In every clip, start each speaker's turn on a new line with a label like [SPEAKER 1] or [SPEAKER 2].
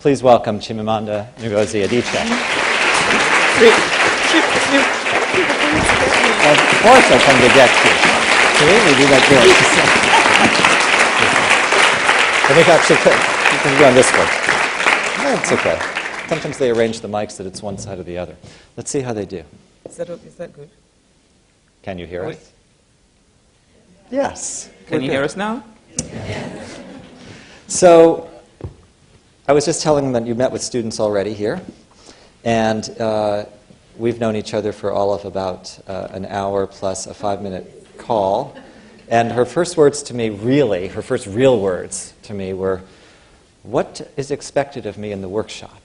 [SPEAKER 1] Please welcome Chimamanda Ngozi Adichie. Of course I come to get you. See, we do that good. I think actually you can go on this one. No, it's okay. Sometimes they arrange the mics that it's one side or the other. Let's see how they do.
[SPEAKER 2] Is that good?
[SPEAKER 1] Can you hear us? Yes.
[SPEAKER 2] Can you hear us now?
[SPEAKER 1] So, I was just telling them that you met with students already here, and we've known each other for all of about an hour plus a 5-minute call. And her first words to me, really, her first real words to me were, "What is expected of me in the workshop?"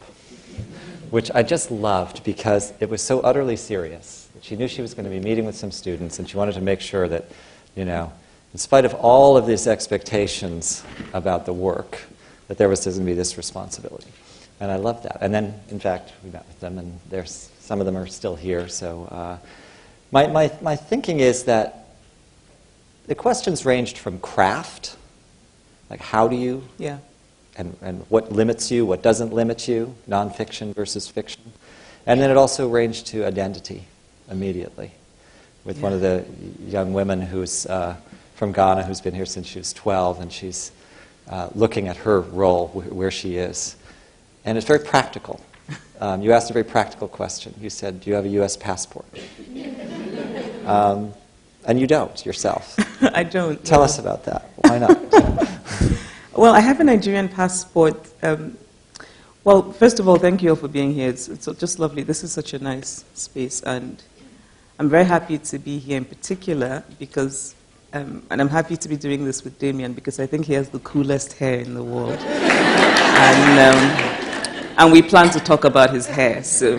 [SPEAKER 1] Which I just loved because it was so utterly serious. She knew she was going to be meeting with some students, and she wanted to make sure that, you know, in spite of all of these expectations about the work, that there was going to be this responsibility. And I loved that. And then, in fact, we met with them, and some of them are still here. So my thinking is that the questions ranged from craft, like how do you, and what limits you, what doesn't limit you, nonfiction versus fiction. And then it also ranged to identity immediately, with one of the young women who's from Ghana, who's been here since she was 12, and she's looking at her role, where she is. And it's very practical. You asked a very practical question. You said, do you have a U.S. passport? And you don't, yourself.
[SPEAKER 2] I don't.
[SPEAKER 1] Tell us about that. Why not?
[SPEAKER 2] Well, I have a Nigerian passport. Well, first of all, thank you all for being here. It's just lovely. This is such a nice space, and I'm very happy to be here in particular because, and I'm happy to be doing this with Damian because I think he has the coolest hair in the world. And we plan to talk about his hair, so.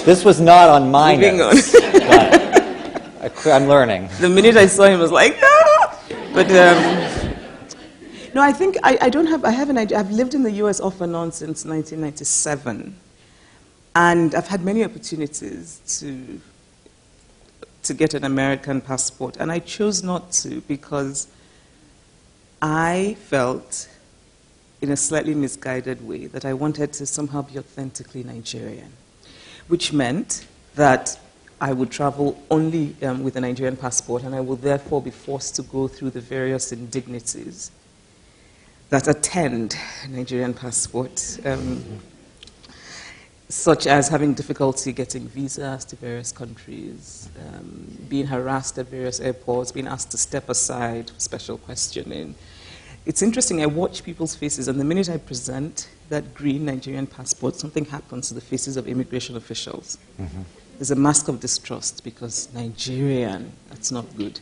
[SPEAKER 1] This was not on my notes, but I'm learning.
[SPEAKER 2] The minute I saw him, I was like, ah! But, no, I think I've lived in the US off and on since 1997. And I've had many opportunities to get an American passport. And I chose not to because I felt, in a slightly misguided way, that I wanted to somehow be authentically Nigerian, which meant that I would travel only with a Nigerian passport, and I would therefore be forced to go through the various indignities that attend a Nigerian passport, such as having difficulty getting visas to various countries, being harassed at various airports, being asked to step aside for special questioning. It's interesting, I watch people's faces, and the minute I present that green Nigerian passport, something happens to the faces of immigration officials. Mm-hmm. There's a mask of distrust because Nigerian, that's not good.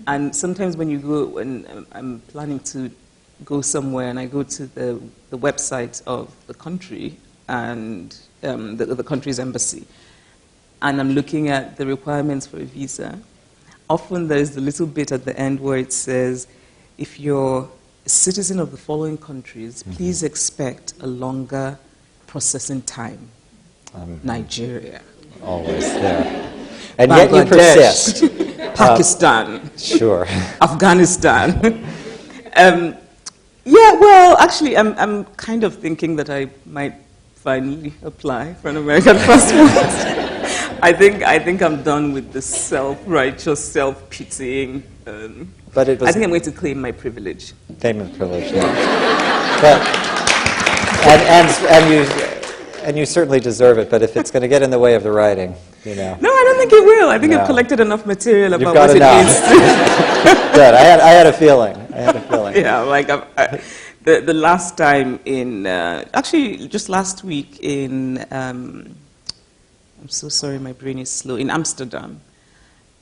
[SPEAKER 2] And sometimes when you go, when I'm planning to go somewhere and I go to the website of the country and the country's embassy, and I'm looking at the requirements for a visa, often there's the little bit at the end where it says, if you're a citizen of the following countries, please expect a longer processing time. Nigeria.
[SPEAKER 1] Always there. And yet you persist.
[SPEAKER 2] Pakistan.
[SPEAKER 1] Sure.
[SPEAKER 2] Afghanistan. Yeah, well, actually, I'm kind of thinking that I might finally apply for an American passport. I think I'm done with the self-righteous, self-pitying.
[SPEAKER 1] But I think
[SPEAKER 2] I'm going to claim my privilege.
[SPEAKER 1] Claim of privilege, yeah. And you certainly deserve it. But if it's going to get in the way of the writing, you know.
[SPEAKER 2] No, I don't think it will. I think I've collected enough material about what it means.
[SPEAKER 1] Good. I had a feeling.
[SPEAKER 2] Yeah, like the last time in actually just last week in I'm so sorry, my brain is slow, in Amsterdam,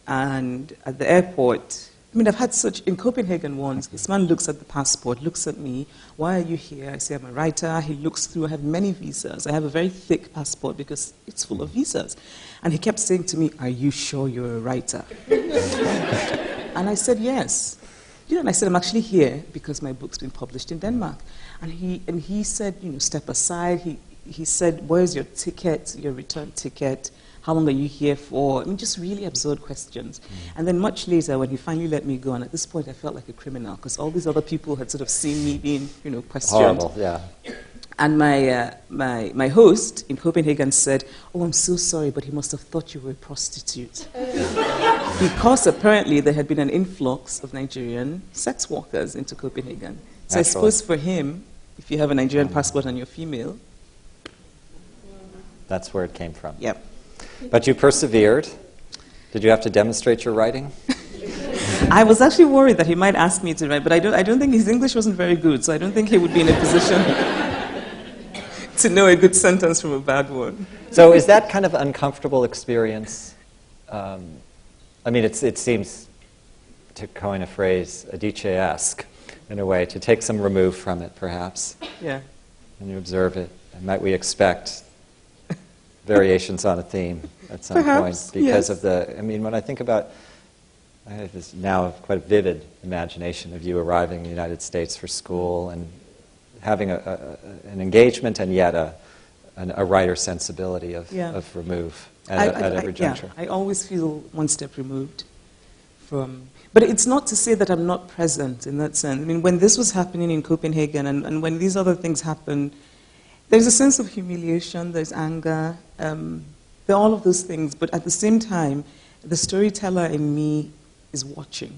[SPEAKER 2] and at the airport. I mean, I've had such, in Copenhagen once, this man looks at the passport, looks at me, why are you here? I say, I'm a writer. He looks through, I have many visas. I have a very thick passport because it's full of visas. And he kept saying to me, are you sure you're a writer? And I said, yes. You know, and I said, I'm actually here because my book's been published in Denmark. And he said, you know, step aside. He said, where's your ticket, your return ticket? How long are you here for? I mean, just really absurd questions. And then much later, when he finally let me go, and at this point I felt like a criminal, because all these other people had sort of seen me being, you know, questioned.
[SPEAKER 1] Horrible, yeah.
[SPEAKER 2] And my host in Copenhagen said, "Oh, I'm so sorry, but he must have thought you were a prostitute." Because apparently there had been an influx of Nigerian sex workers into Copenhagen. So I suppose for him, if you have a Nigerian passport and you're female...
[SPEAKER 1] That's where it came from.
[SPEAKER 2] Yep.
[SPEAKER 1] But you persevered. Did you have to demonstrate your writing?
[SPEAKER 2] I was actually worried that he might ask me to write, but I don't think his English wasn't very good, so I don't think he would be in a position to know a good sentence from a bad one.
[SPEAKER 1] So is that kind of uncomfortable experience? I mean, it seems, to coin a phrase, Adichie-esque, in a way, to take some remove from it, perhaps.
[SPEAKER 2] Yeah.
[SPEAKER 1] And you observe it. And might we expect variations on a theme at some
[SPEAKER 2] Perhaps,
[SPEAKER 1] point? Because
[SPEAKER 2] yes.
[SPEAKER 1] of the, I mean, when I think about, I have this now quite a vivid imagination of you arriving in the United States for school and having an engagement and yet a writer sensibility of remove at every juncture.
[SPEAKER 2] Yeah, I always feel one step removed from... But it's not to say that I'm not present in that sense. I mean, when this was happening in Copenhagen and when these other things happen, there's a sense of humiliation, there's anger, there are all of those things. But at the same time, the storyteller in me is watching,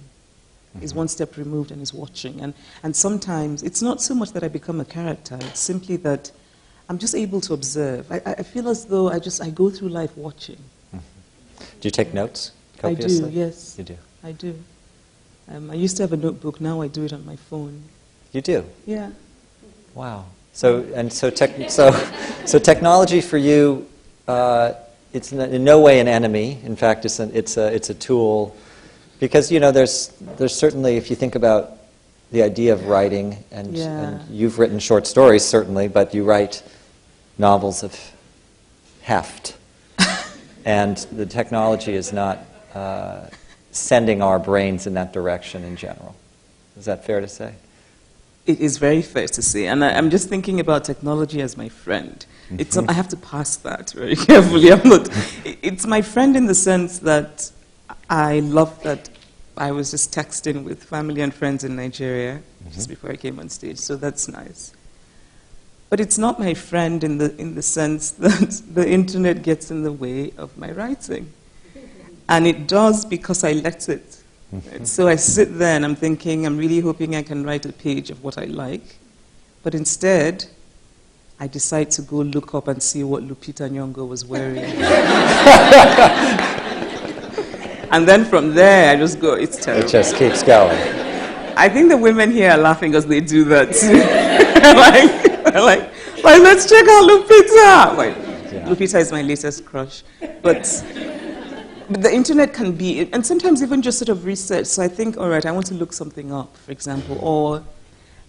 [SPEAKER 2] is one step removed and is watching. And sometimes it's not so much that I become a character, it's simply that I'm just able to observe. I feel as though I go through life watching.
[SPEAKER 1] Do you take notes copiously?
[SPEAKER 2] I do, yes.
[SPEAKER 1] You do?
[SPEAKER 2] I do. I used to have a notebook, now I do it on my phone.
[SPEAKER 1] You do?
[SPEAKER 2] Yeah.
[SPEAKER 1] Wow. So technology for you, it's in no way an enemy. In fact, it's a tool, because there's certainly, if you think about the idea of writing, and you've written short stories certainly, but you write novels of heft, and the technology is not sending our brains in that direction in general. Is that fair to say?
[SPEAKER 2] It is very fair to say, and I'm just thinking about technology as my friend. I have to pass that very carefully. It's my friend in the sense that I love that I was just texting with family and friends in Nigeria just before I came on stage, so that's nice. But it's not my friend in the sense that the internet gets in the way of my writing. And it does because I let it. So I sit there and I'm thinking, I'm really hoping I can write a page of what I like. But instead, I decide to go look up and see what Lupita Nyong'o was wearing. And then from there, I just go, it's terrible.
[SPEAKER 1] It just keeps going.
[SPEAKER 2] I think the women here are laughing because they do that too. like, let's check out Lupita. Lupita is my latest crush. But the internet can be, and sometimes even just sort of research. So I think, all right, I want to look something up, for example. Or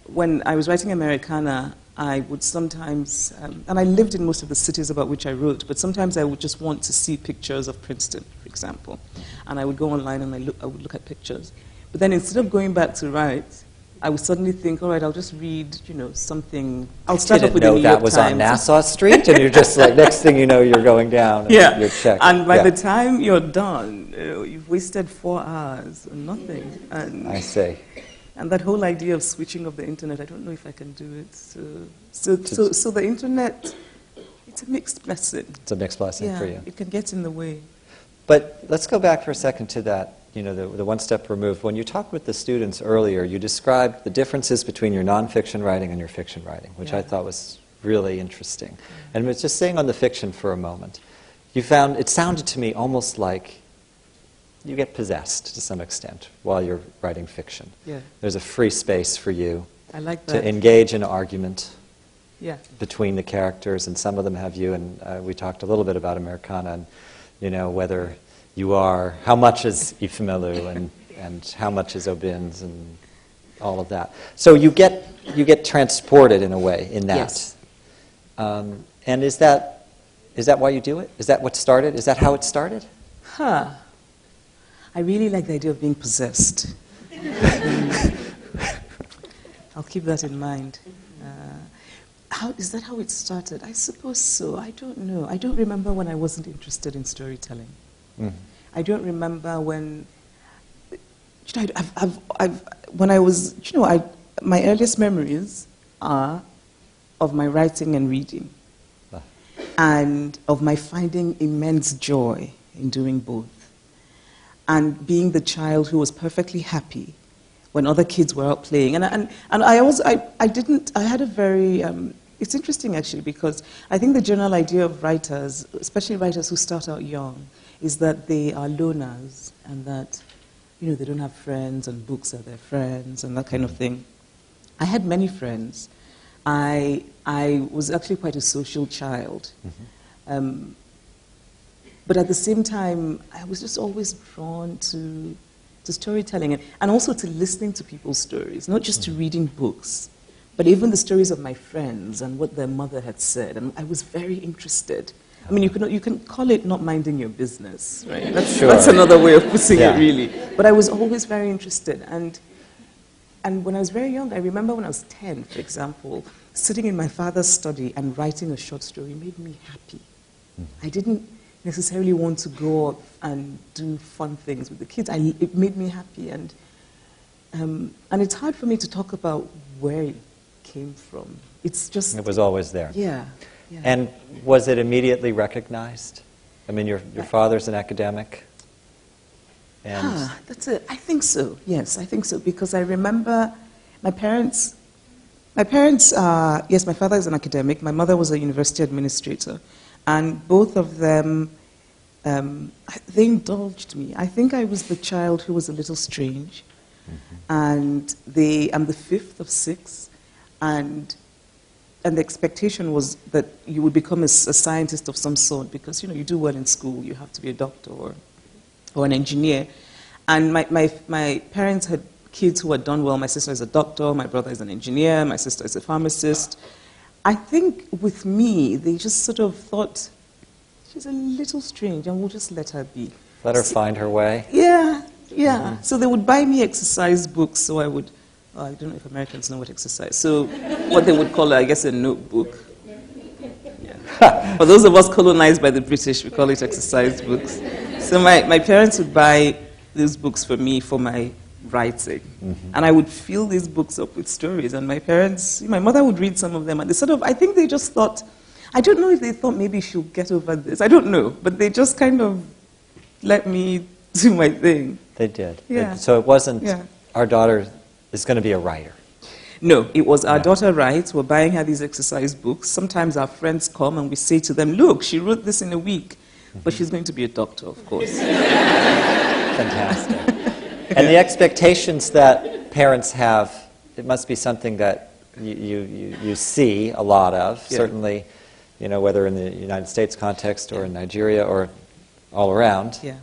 [SPEAKER 2] when I was writing Americanah, I would sometimes, and I lived in most of the cities about which I wrote, but sometimes I would just want to see pictures of Princeton, for example. And I would go online and I would look at pictures. But then instead of going back to write, I would suddenly think, all right, I'll just read, something. I'll start off with the New York
[SPEAKER 1] That was
[SPEAKER 2] Times.
[SPEAKER 1] on Nassau Street, and you're just like, next thing you know, you're going down. And you're checking.
[SPEAKER 2] And by the time you're done, you've wasted 4 hours on nothing. And
[SPEAKER 1] I see.
[SPEAKER 2] And that whole idea of switching off the internet, I don't know if I can do it. So the internet, it's a mixed blessing.
[SPEAKER 1] It's a mixed blessing for you.
[SPEAKER 2] It can get in the way.
[SPEAKER 1] But let's go back for a second to that, the one step removed. When you talked with the students earlier, you described the differences between your nonfiction writing and your fiction writing, which I thought was really interesting. And was just saying on the fiction for a moment, it sounded to me almost like you get possessed to some extent while you're writing fiction. Yeah. There's a free space for you to engage in argument between the characters, and some of them have you, and we talked a little bit about Americana, and whether you are, how much is Ifemelu and how much is Obins and all of that. So you get transported in a way in that.
[SPEAKER 2] Yes.
[SPEAKER 1] And is that why you do it? Is that what started? Is that how it started?
[SPEAKER 2] I really like the idea of being possessed. I'll keep that in mind. Is that how it started? I suppose so. I don't know. I don't remember when I wasn't interested in storytelling. I don't remember when, when I was, my earliest memories are of my writing and reading, and of my finding immense joy in doing both, and being the child who was perfectly happy when other kids were out playing. And I had a very, it's interesting actually, because I think the general idea of writers, especially writers who start out young, is that they are loners and that, they don't have friends and books are their friends and that kind of thing. I had many friends. I was actually quite a social child. Mm-hmm. But at the same time, I was just always drawn to storytelling and also to listening to people's stories, not just to reading books, but even the stories of my friends and what their mother had said. And I was very interested. I mean, you can call it not minding your business, right? That's another way of putting it, really. But I was always very interested. And when I was very young, I remember when I was 10, for example, sitting in my father's study and writing a short story made me happy. I didn't necessarily want to go off and do fun things with the kids. It made me happy. And it's hard for me to talk about where it came from. It's just... It
[SPEAKER 1] was always there.
[SPEAKER 2] Yeah.
[SPEAKER 1] And was it immediately recognized? I mean, your father's an academic. And
[SPEAKER 2] that's it. I think so. Yes, I think so. Because I remember my parents, yes, my father is an academic. My mother was a university administrator. And both of them, they indulged me. I think I was the child who was a little strange. Mm-hmm. And I'm the fifth of six. And the expectation was that you would become a scientist of some sort because, you do well in school. You have to be a doctor or an engineer. And my parents had kids who had done well. My sister is a doctor. My brother is an engineer. My sister is a pharmacist. I think with me, they just sort of thought, she's a little strange, and we'll just let her be.
[SPEAKER 1] Let her find her way?
[SPEAKER 2] Yeah. Mm-hmm. So they would buy me exercise books, so I would... I don't know if Americans know what exercise. So what they would call, I guess, a notebook. Yeah. For those of us colonized by the British, we call it exercise books. So my parents would buy these books for me for my writing. Mm-hmm. And I would fill these books up with stories. And my mother would read some of them. And they I think they just thought, I don't know if they thought maybe she'll get over this. I don't know. But they just kind of let me do my thing.
[SPEAKER 1] They did.
[SPEAKER 2] Yeah.
[SPEAKER 1] So it wasn't, our daughter is going to be a writer.
[SPEAKER 2] No, it was our daughter writes. We're buying her these exercise books. Sometimes our friends come and we say to them, look, she wrote this in a week. Mm-hmm. But she's going to be a doctor, of course.
[SPEAKER 1] Fantastic. And the expectations that parents have, it must be something that you see a lot of, certainly, whether in the United States context or in Nigeria or all around.
[SPEAKER 2] Yeah.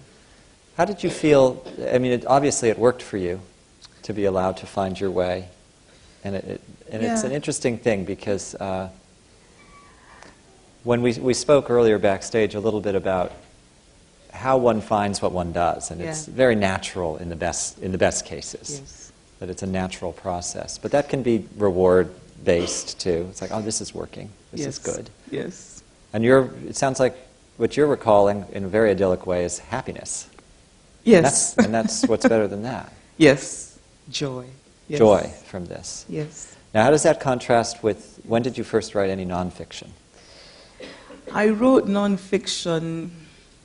[SPEAKER 1] How did you feel? I mean, obviously it worked for you to be allowed to find your way. And it's an interesting thing because when we spoke earlier backstage a little bit about how one finds what one does, and it's very natural in the best cases.
[SPEAKER 2] Yes.
[SPEAKER 1] That it's a natural process. But that can be reward-based too. It's like, oh, this is working. This is good.
[SPEAKER 2] Yes.
[SPEAKER 1] And it sounds like what you're recalling in a very idyllic way is happiness.
[SPEAKER 2] Yes.
[SPEAKER 1] And that's what's better than that.
[SPEAKER 2] Yes. Joy. Yes.
[SPEAKER 1] Joy from this.
[SPEAKER 2] Yes.
[SPEAKER 1] Now, how does that contrast with, when did you first write any nonfiction?
[SPEAKER 2] I wrote nonfiction,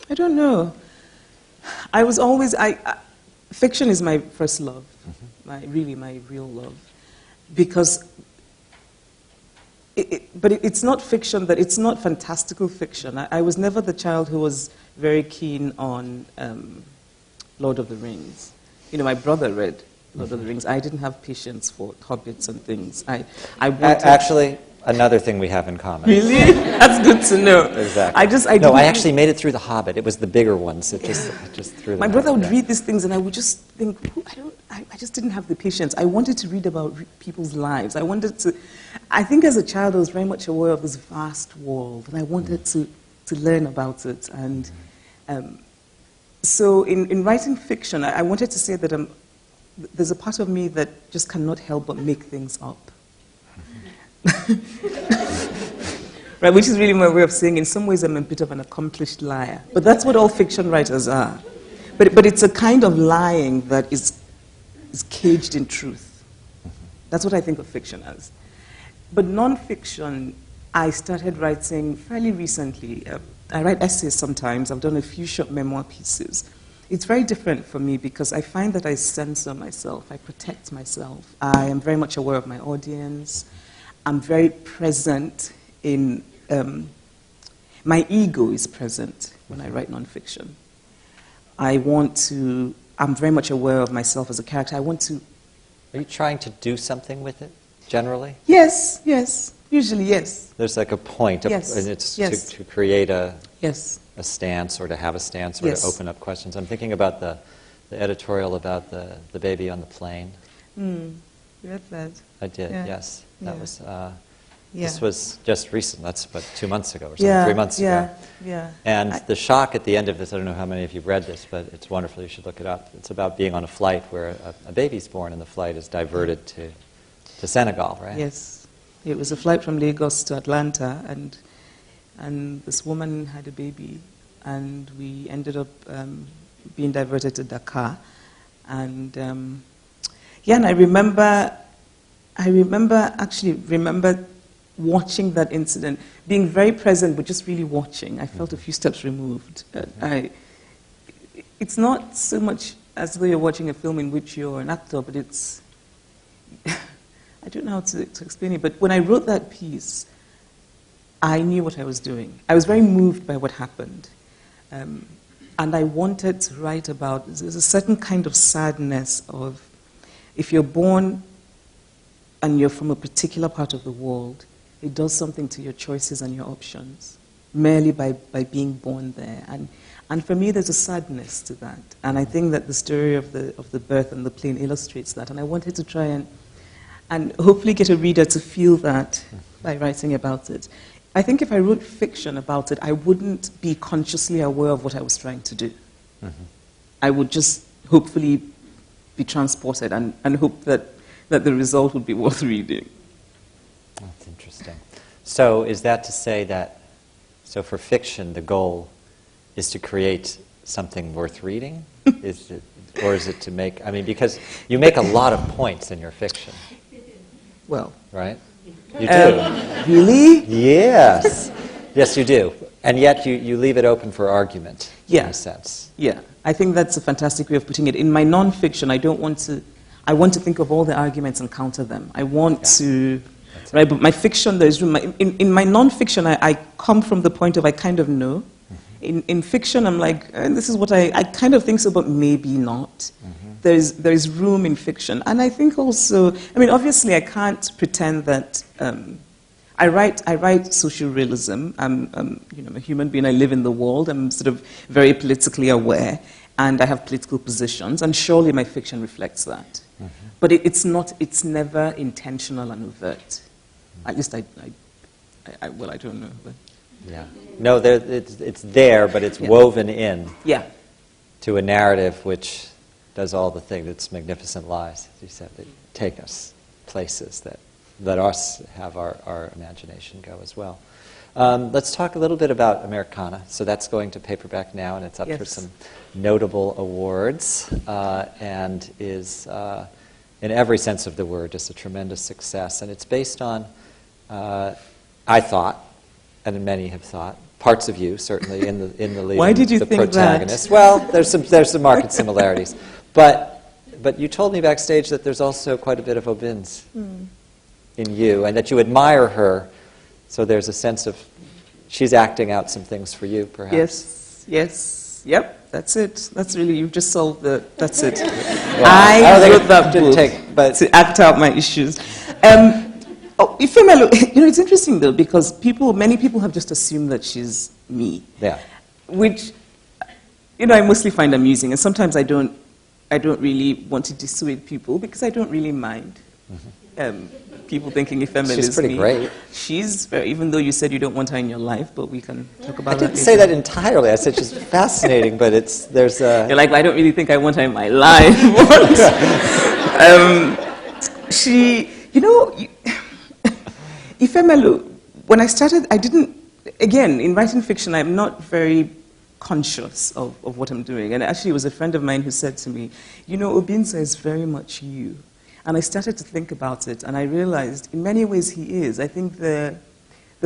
[SPEAKER 2] I don't know. I was always, fiction is my first love, my real love. Because, but it's not fiction, it's not fantastical fiction. I was never the child who was very keen on Lord of the Rings. My brother read Lord of the Rings. I didn't have patience for hobbits and things. I wanted...
[SPEAKER 1] Actually, another thing we have in common.
[SPEAKER 2] Really? That's good to know.
[SPEAKER 1] Exactly. I actually made it through the Hobbit. It was the bigger ones. It just threw them.
[SPEAKER 2] My brother would read these things, and I would just think, I just didn't have the patience. I wanted to read about people's lives. I think as a child, I was very much aware of this vast world, and I wanted to learn about it. And so in writing fiction, I wanted to say that there's a part of me that just cannot help but make things up. Right, which is really my way of saying, in some ways, I'm a bit of an accomplished liar. But that's what all fiction writers are. But it's a kind of lying that is caged in truth. That's what I think of fiction as. But nonfiction, I started writing fairly recently. I write essays sometimes. I've done a few short memoir pieces. It's very different for me because I find that I censor myself. I protect myself. I am very much aware of my audience. I'm very present in... my ego is present when I write nonfiction. I'm very much aware of myself as a character.
[SPEAKER 1] Are you trying to do something with it, generally?
[SPEAKER 2] Yes, yes. Usually, yes.
[SPEAKER 1] There's like a point,
[SPEAKER 2] Yes,
[SPEAKER 1] and it's
[SPEAKER 2] yes.
[SPEAKER 1] to create a stance or to have a stance or
[SPEAKER 2] Yes.
[SPEAKER 1] to open up questions. I'm thinking about the editorial about the baby on the plane.
[SPEAKER 2] You read that?
[SPEAKER 1] I did,
[SPEAKER 2] Yeah.
[SPEAKER 1] yes. That
[SPEAKER 2] Yeah.
[SPEAKER 1] was...
[SPEAKER 2] Yeah.
[SPEAKER 1] This was just recent. That's about 2 months ago or something, 3 months ago.
[SPEAKER 2] Yeah.
[SPEAKER 1] And the shock at the end of this, I don't know how many of you have read this, but it's wonderful. You should look it up. It's about being on a flight where a baby's born and the flight is diverted to Senegal, right?
[SPEAKER 2] Yes. It was a flight from Lagos to Atlanta, and this woman had a baby, and we ended up being diverted to Dakar. And and I remember watching that incident, being very present, but just really watching. I felt a few steps removed. It's not so much as though you're watching a film in which you're an actor, but it's... I don't know how to explain it, but when I wrote that piece, I knew what I was doing. I was very moved by what happened. And I wanted to write about... There's a certain kind of sadness of... If you're born and you're from a particular part of the world, it does something to your choices and your options, merely by being born there. And for me, there's a sadness to that. And I think that the story of the birth and the plane illustrates that. And I wanted to try and hopefully get a reader to feel that by writing about it. I think if I wrote fiction about it, I wouldn't be consciously aware of what I was trying to do. Mm-hmm. I would just hopefully be transported and hope that the result would be worth reading.
[SPEAKER 1] That's interesting. So is that to say that, so for fiction, the goal is to create something worth reading? Or is it to make, I mean, because you make a lot of points in your fiction.
[SPEAKER 2] Well.
[SPEAKER 1] Right? You do.
[SPEAKER 2] Really?
[SPEAKER 1] Yes. Yes, you do. And yet you leave it open for argument, in a sense.
[SPEAKER 2] Yeah. I think that's a fantastic way of putting it. In my nonfiction, I want to think of all the arguments and counter them. I want to... Right, but my fiction, there's room. In my nonfiction, I come from the point of I kind of know. Mm-hmm. In fiction, I'm like, this is what I kind of think so, but maybe not. Mm-hmm. There's room in fiction. And I think also, I mean, obviously I can't pretend that I write social realism. I'm a human being, I live in the world, I'm sort of very politically aware, and I have political positions, and surely my fiction reflects that. Mm-hmm. But it's never intentional and overt. At least I don't know. But.
[SPEAKER 1] Yeah. No, it's there, but it's woven in to a narrative which does all the things. It's magnificent lies, as you said, that take us places that let us have our imagination go as well. Let's talk a little bit about Americana. So that's going to paperback now, and it's up for some notable awards, and is, in every sense of the word, just a tremendous success. And it's based on, I thought, and many have thought, parts of you, certainly, in the lead.
[SPEAKER 2] Why did you
[SPEAKER 1] the
[SPEAKER 2] think
[SPEAKER 1] protagonist.
[SPEAKER 2] that?
[SPEAKER 1] Well, there's some marked similarities. But you told me backstage that there's also quite a bit of Obin's in you, and that you admire her, so there's a sense of she's acting out some things for you, perhaps.
[SPEAKER 2] Yes, yep, that's it. That's really, you've just solved that's it.
[SPEAKER 1] Well,
[SPEAKER 2] I wrote that book to act out my issues. Ifemelu, it's interesting though, because many people have just assumed that she's me.
[SPEAKER 1] Yeah.
[SPEAKER 2] Which, I mostly find amusing, and sometimes I don't really want to dissuade people because I don't really mind. People thinking Ifemelu is me.
[SPEAKER 1] She's pretty great.
[SPEAKER 2] She's very, even though you said you don't want her in your life, but we can talk about that.
[SPEAKER 1] I didn't say that entirely. I said she's fascinating, but there's a...
[SPEAKER 2] You're like, I don't really think I want her in my life. Ifemelu, when I started, again, in writing fiction, I'm not very conscious of what I'm doing. And actually, it was a friend of mine who said to me, Obinza is very much you. And I started to think about it, and I realized in many ways he is. I think the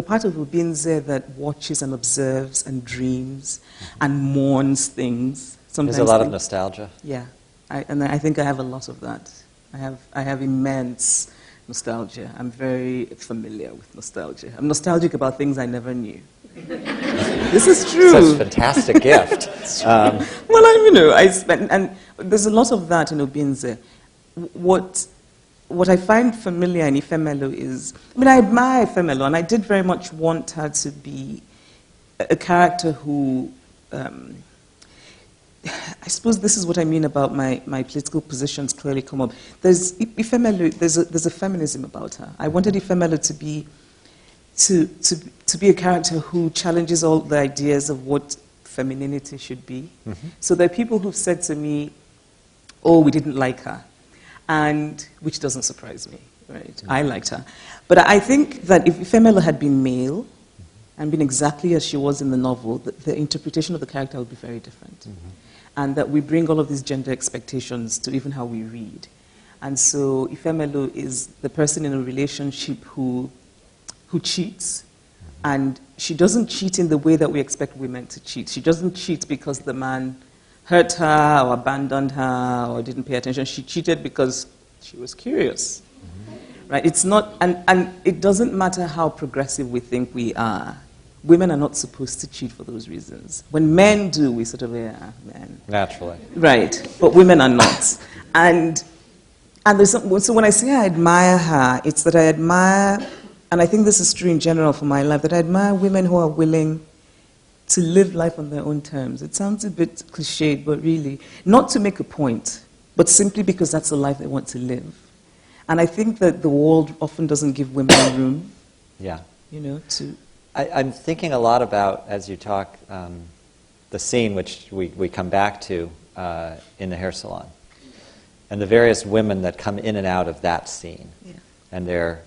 [SPEAKER 2] part of Ubinze that watches and observes and dreams and mourns things. Sometimes
[SPEAKER 1] There's a lot of nostalgia.
[SPEAKER 2] Yeah, and I think I have a lot of that. I have immense nostalgia. I'm very familiar with nostalgia. I'm nostalgic about things I never knew. This is true.
[SPEAKER 1] Such a fantastic gift.
[SPEAKER 2] Well, I spent, and there's a lot of that in Ubinze. What I find familiar in Ifemelu is, I admire Ifemelu, and I did very much want her to be a character who, I suppose this is what I mean about my political positions clearly come up. There's a feminism about her. I wanted Ifemelu to be a character who challenges all the ideas of what femininity should be. Mm-hmm. So there are people who've said to me, "Oh, we didn't like her," and which doesn't surprise me, right? Mm-hmm. I liked her, but I think that if Ifemelu had been male and been exactly as she was in the novel, the interpretation of the character would be very different. Mm-hmm. And that we bring all of these gender expectations to even how we read. And so Ifemelu is the person in a relationship who cheats, and she doesn't cheat in the way that we expect women to cheat. She doesn't cheat because the man hurt her or abandoned her or didn't pay attention. She cheated because she was curious. Mm-hmm. Right? It's not, and it doesn't matter how progressive we think we are. Women are not supposed to cheat for those reasons. When men do, we sort of, yeah, men.
[SPEAKER 1] Naturally.
[SPEAKER 2] Right, but women are not. And there's so when I say I admire her, it's that I admire, and I think this is true in general for my life, that I admire women who are willing to live life on their own terms. It sounds a bit cliched, but really, not to make a point, but simply because that's the life they want to live. And I think that the world often doesn't give women room,
[SPEAKER 1] yeah,
[SPEAKER 2] to...
[SPEAKER 1] I'm thinking a lot about, as you talk, the scene which we come back to in the hair salon, and the various women that come in and out of that scene, yeah. And their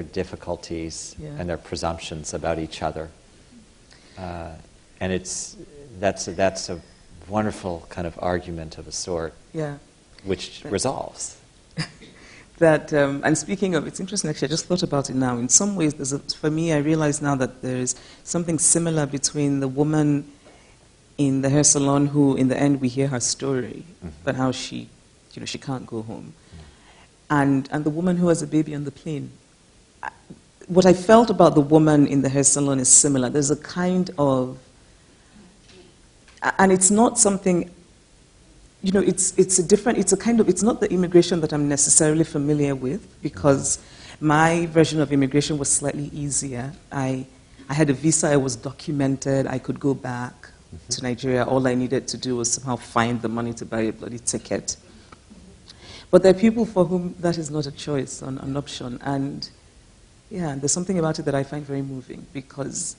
[SPEAKER 1] difficulties, yeah. And their presumptions about each other, and that's a wonderful kind of argument of a sort, yeah. Which resolves.
[SPEAKER 2] That, and speaking of, it's interesting actually, I just thought about it now. In some ways, for me, I realize now that there's something similar between the woman in the hair salon who, in the end, we hear her story, mm-hmm. But how she can't go home. Mm-hmm. And the woman who has a baby on the plane. What I felt about the woman in the hair salon is similar. There's a kind of, and it's not something, it's not the immigration that I'm necessarily familiar with, because my version of immigration was slightly easier. I had a visa, I was documented, I could go back mm-hmm. to Nigeria. All I needed to do was somehow find the money to buy a bloody ticket. But there are people for whom that is not a choice, an option. And yeah, there's something about it that I find very moving, because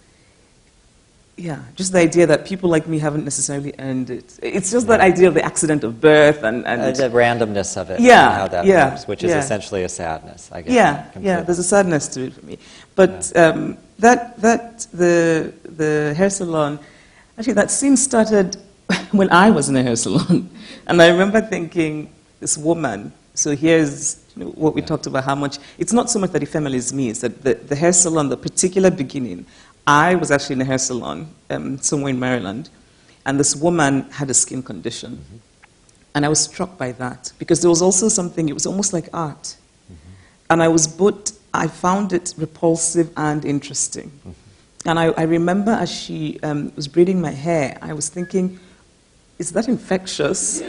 [SPEAKER 2] yeah, just the idea that people like me haven't necessarily earned it. It's just that idea of the accident of birth and the randomness
[SPEAKER 1] of it,
[SPEAKER 2] yeah,
[SPEAKER 1] and how that moves, which is essentially a sadness, I guess.
[SPEAKER 2] Yeah, there's a sadness to it for me. But the hair salon, actually that scene started when I was in a hair salon. And I remember thinking, this woman, so here's what we talked about, how much, it's not so much that the family is me, it's that the hair salon, the particular beginning, I was actually in a hair salon somewhere in Maryland, and this woman had a skin condition. Mm-hmm. And I was struck by that, because there was also something, it was almost like art. Mm-hmm. And I found it repulsive and interesting. Mm-hmm. And I remember as she was braiding my hair, I was thinking, is that infectious?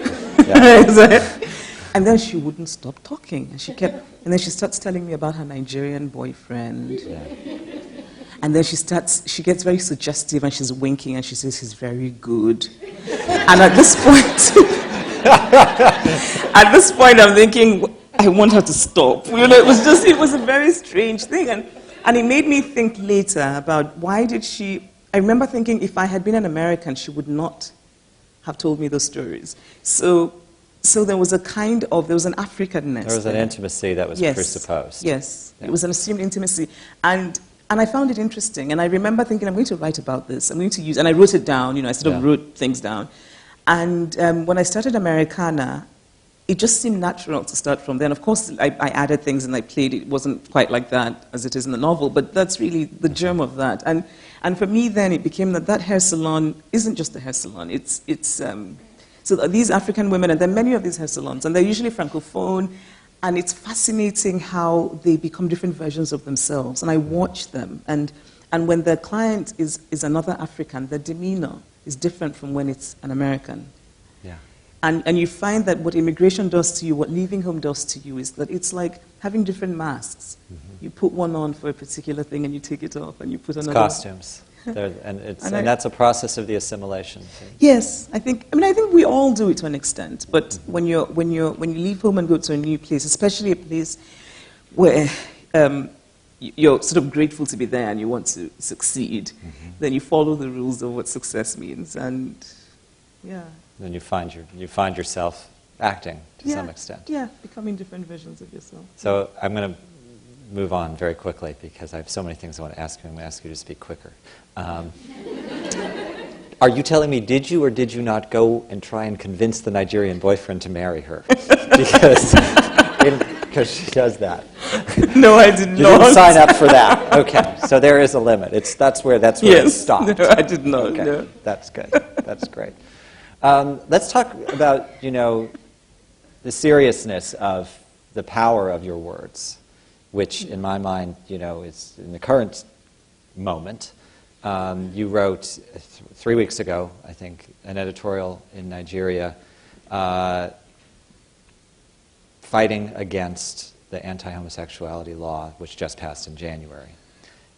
[SPEAKER 2] And then she wouldn't stop talking. And then she starts telling me about her Nigerian boyfriend. Yeah. And then she gets very suggestive, and she's winking, and she says he's very good. And at this point, I'm thinking, I want her to stop. It was a very strange thing. And it made me think later about why did she, I remember thinking if I had been an American, she would not have told me those stories. So there was an Africanness.
[SPEAKER 1] There was an intimacy that was presupposed.
[SPEAKER 2] Yes, yeah. It was an assumed intimacy. And I found it interesting, and I remember thinking, I'm going to write about this. I'm going to use, and I wrote it down. I sort of wrote things down. And when I started Americanah, it just seemed natural to start from there. And of course, I added things and I played it. It wasn't quite like that as it is in the novel, but that's really the germ of that. And for me, then, it became that hair salon isn't just a hair salon. So these African women, and there are many of these hair salons, and they're usually francophone, and it's fascinating how they become different versions of themselves. And I watch them, and when the client is another African, their demeanor is different from when it's an American.
[SPEAKER 1] Yeah.
[SPEAKER 2] And you find that what immigration does to you, what leaving home does to you, is that it's like having different masks. Mm-hmm. You put one on for a particular thing, and you take it off, and you put another. It's
[SPEAKER 1] costumes. And that's a process of the assimilation.
[SPEAKER 2] Yes, I think we all do it to an extent. But when you leave home and go to a new place, especially a place where you're sort of grateful to be there and you want to succeed, then you follow the rules of what success means, and yeah.
[SPEAKER 1] Then you find yourself acting to some extent.
[SPEAKER 2] Yeah, becoming different versions of yourself.
[SPEAKER 1] So I'm going to move on very quickly because I have so many things I want to ask you. I'm going to ask you to speak quicker. Are you telling me, did you or did you not go and try and convince the Nigerian boyfriend to marry her? Because she does that.
[SPEAKER 2] No, I did not.
[SPEAKER 1] You didn't sign up for that. Okay, so there is a limit. That's where it stopped.
[SPEAKER 2] No, I did not.
[SPEAKER 1] Okay,
[SPEAKER 2] no.
[SPEAKER 1] That's good. That's great. Let's talk about, the seriousness of the power of your words, which in my mind, is in the current moment. You wrote 3 weeks ago, I think, an editorial in Nigeria fighting against the anti-homosexuality law, which just passed in January.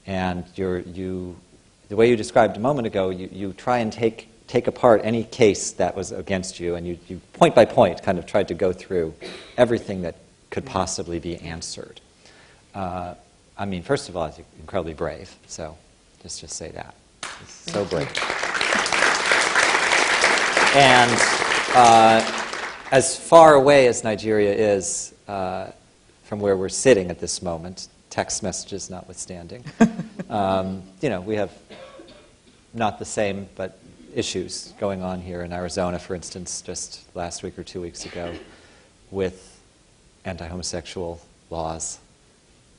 [SPEAKER 1] And the way you described a moment ago, you try and take apart any case that was against you, and you point by point kind of tried to go through everything that could possibly be answered. First of all, it's incredibly brave, so just say that. It's so brave. And as far away as Nigeria is from where we're sitting at this moment, text messages notwithstanding, we have not the same, but issues going on here in Arizona, for instance, just last week or 2 weeks ago, with anti-homosexual laws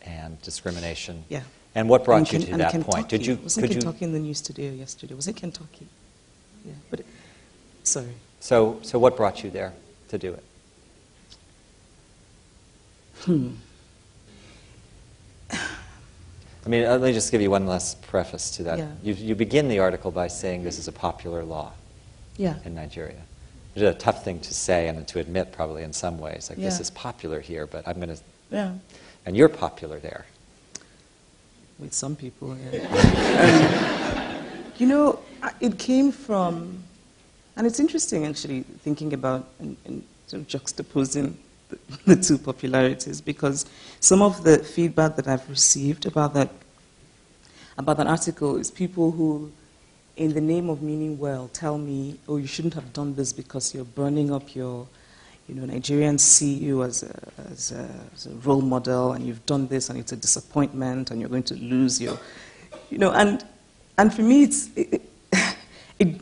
[SPEAKER 1] and discrimination.
[SPEAKER 2] Yeah.
[SPEAKER 1] And what brought you to that point?
[SPEAKER 2] Wasn't Kentucky in the news today or yesterday? Was it Kentucky? Yeah. But sorry.
[SPEAKER 1] So what brought you there to do it? Let me just give you one last preface to that. Yeah. You begin the article by saying this is a popular law in Nigeria. It's a tough thing to say and to admit probably in some ways. Like, this is popular here, but I'm going to... Yeah. And you're popular there.
[SPEAKER 2] With some people, yeah. It came from... And it's interesting, actually, thinking about and sort of juxtaposing the two popularities, because some of the feedback that I've received about that article is people who, in the name of meaning well, tell me, oh, you shouldn't have done this because you're burning up your, Nigerians see you as a role model, and you've done this, and it's a disappointment, and you're going to lose your, and for me,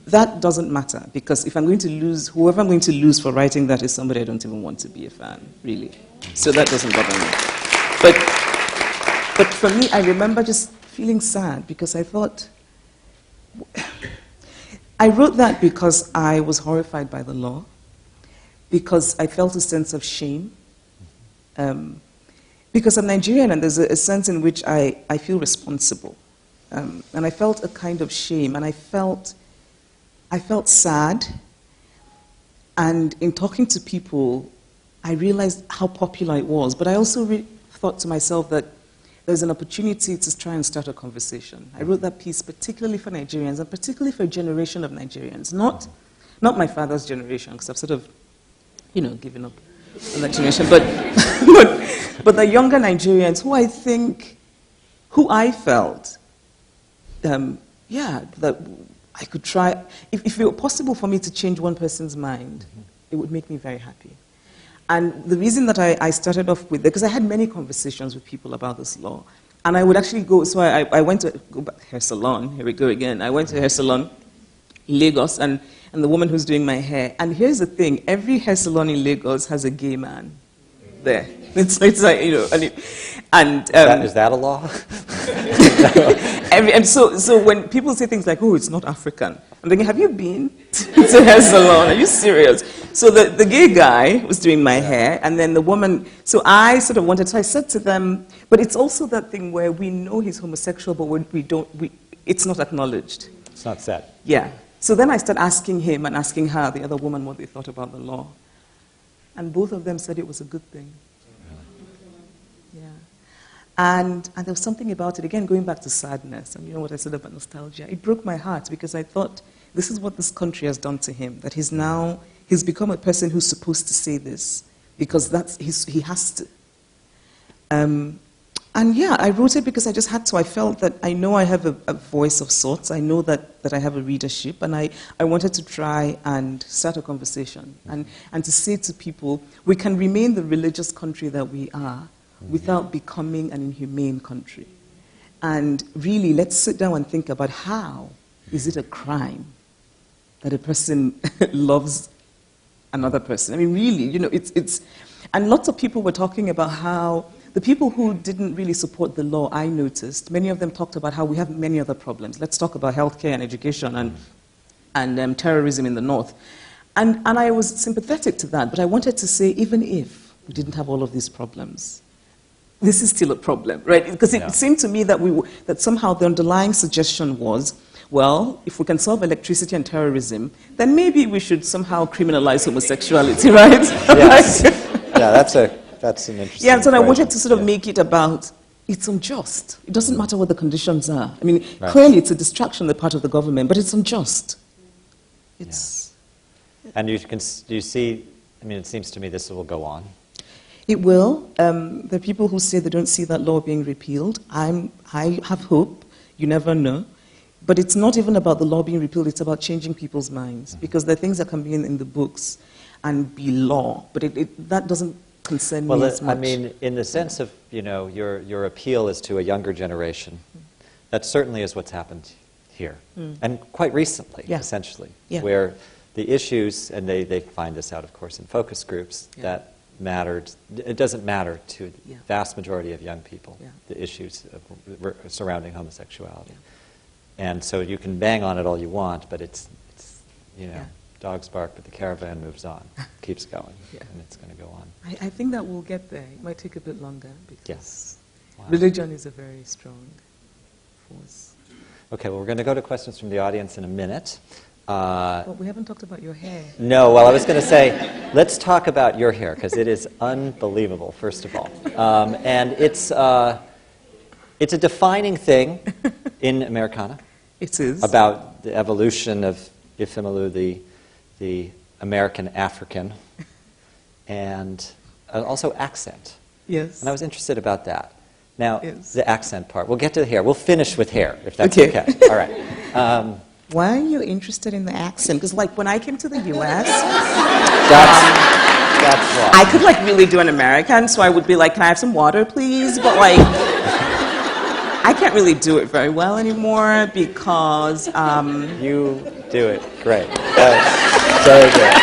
[SPEAKER 2] that doesn't matter, because if I'm going to lose, whoever I'm going to lose for writing that is somebody I don't even want to be a fan, really. So that doesn't bother me. But for me, I remember just feeling sad, because I thought, I wrote that because I was horrified by the law, because I felt a sense of shame, because I'm Nigerian, and there's a sense in which I feel responsible. And I felt a kind of shame, and I felt sad, and in talking to people, I realized how popular it was, but I also thought to myself that there's an opportunity to try and start a conversation. I wrote that piece particularly for Nigerians, and particularly for a generation of Nigerians, not my father's generation, because I've sort of, given up on that generation, but the younger Nigerians who I felt, that I could try, if it were possible for me to change one person's mind, it would make me very happy. And the reason that I started off with, because I had many conversations with people about this law, and I would actually go, so I went to Hair Salon, here we go again, I went to Hair Salon in Lagos, and and the woman who's doing my hair. And here's the thing, every hair salon in Lagos has a gay man there. It's like, you know,
[SPEAKER 1] is that a law?
[SPEAKER 2] and so when people say things like, oh, it's not African, I'm thinking, have you been to a hair salon? Are you serious? So the gay guy was doing my hair, and then the woman, so I sort of wanted, so I said to them, but it's also that thing where we know he's homosexual, but it's not acknowledged.
[SPEAKER 1] It's not said.
[SPEAKER 2] Yeah. So then I started asking him and asking her, the other woman, what they thought about the law. And both of them said it was a good thing. Yeah. And there was something about it, again, going back to sadness, and you know what I said about nostalgia, it broke my heart because I thought, this is what this country has done to him, that he's become a person who's supposed to say this, because he has to. And yeah, I wrote it because I just had to. I felt that I know I have a voice of sorts. I know that I have a readership, and I wanted to try and start a conversation and to say to people, we can remain the religious country that we are without becoming an inhumane country. And really, let's sit down and think about how is it a crime that a person loves another person. I mean, really, you know, it's and lots of people were talking about how the people who didn't really support the law, I noticed, many of them talked about how we have many other problems. Let's talk about healthcare and education and terrorism in the north. And I was sympathetic to that, but I wanted to say, even if we didn't have all of these problems, this is still a problem, right? Because it seemed to me that somehow the underlying suggestion was, well, if we can solve electricity and terrorism, then maybe we should somehow criminalize homosexuality, right?
[SPEAKER 1] Yes. Yeah, that's an interesting.
[SPEAKER 2] Yeah, so I wanted to sort of make it about, it's unjust. It doesn't matter what the conditions are. I mean, clearly it's a distraction on the part of the government, but it's unjust. It's...
[SPEAKER 1] Yeah. And do you see, I mean, it seems to me this will go on.
[SPEAKER 2] It will. There are people who say they don't see that law being repealed. I have hope. You never know. But it's not even about the law being repealed. It's about changing people's minds. Because there are things that can be in the books and be law. But that doesn't concern me as much.
[SPEAKER 1] I mean, in the sense of, you know, your appeal is to a younger generation. That certainly is what's happened here. And quite recently, essentially. Yeah. Where the issues, and they find this out, of course, in focus groups, that mattered. It doesn't matter to the vast majority of young people, the issues surrounding homosexuality. And so you can bang on it all you want, but it's you know, dogs bark, but the caravan moves on, keeps going, and it's going to go on.
[SPEAKER 2] I think that we'll get there. It might take a bit longer, because religion is a very strong force.
[SPEAKER 1] Okay, well, we're going to go to questions from the audience in a minute.
[SPEAKER 2] But we haven't talked about your hair.
[SPEAKER 1] No, well, I was going to say, let's talk about your hair, because it is unbelievable, first of all. And it's a defining thing in Americana.
[SPEAKER 2] It is.
[SPEAKER 1] About the evolution of Ifimalu, the American African, and also accent.
[SPEAKER 2] Yes.
[SPEAKER 1] And I was interested about that. Now, the accent part. We'll get to the hair. We'll finish with hair, if that's okay. All right.
[SPEAKER 2] Why are you interested in the accent? Because, like, when I came to the U.S.,
[SPEAKER 1] that's why.
[SPEAKER 2] I could, like, really do an American, so I would be like, can I have some water, please? But, like, I can't really do it very well anymore because...
[SPEAKER 1] You do it great. That's so good.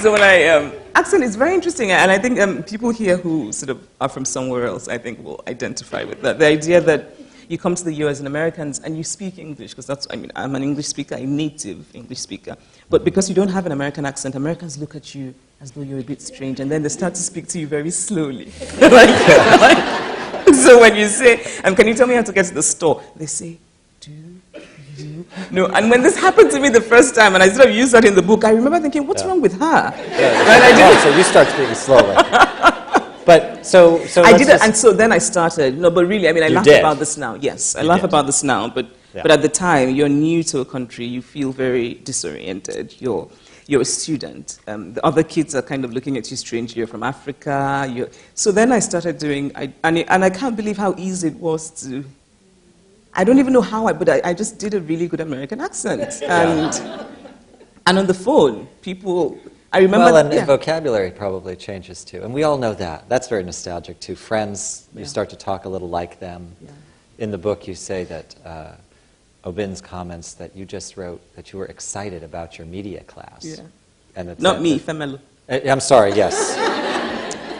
[SPEAKER 2] So when I accent is very interesting, and I think people here who sort of are from somewhere else, I think, will identify with that. The idea that you come to the U.S. and Americans and you speak English, because that's, I mean, I'm an English speaker, a native English speaker, but because you don't have an American accent, Americans look at you as though you're a bit strange, and then they start to speak to you very slowly. So when you say, can you tell me how to get to the store? They say, do you? No, and when this happened to me the first time, and I sort of used that in the book, I remember thinking, what's wrong with her?
[SPEAKER 1] So you start speaking slowly. But so
[SPEAKER 2] I did it, and so then I started. No, but really, I mean, I laugh about this now. Yes, I laugh about this now. But at the time, you're new to a country. You feel very disoriented. You're a student. The other kids are kind of looking at you strangely. You're from Africa. So then I started doing, and I can't believe how easy it was to. I don't even know how but I just did a really good American accent. And on the phone, people. I remember.
[SPEAKER 1] Well, and vocabulary probably changes too, and we all know that. That's very nostalgic too. Friends, you start to talk a little like them. in the book you say that Obin's comments that you just wrote that you were excited about your media class.
[SPEAKER 2] Yeah.
[SPEAKER 1] And it's
[SPEAKER 2] Not me, Femelo.
[SPEAKER 1] I'm sorry, yes.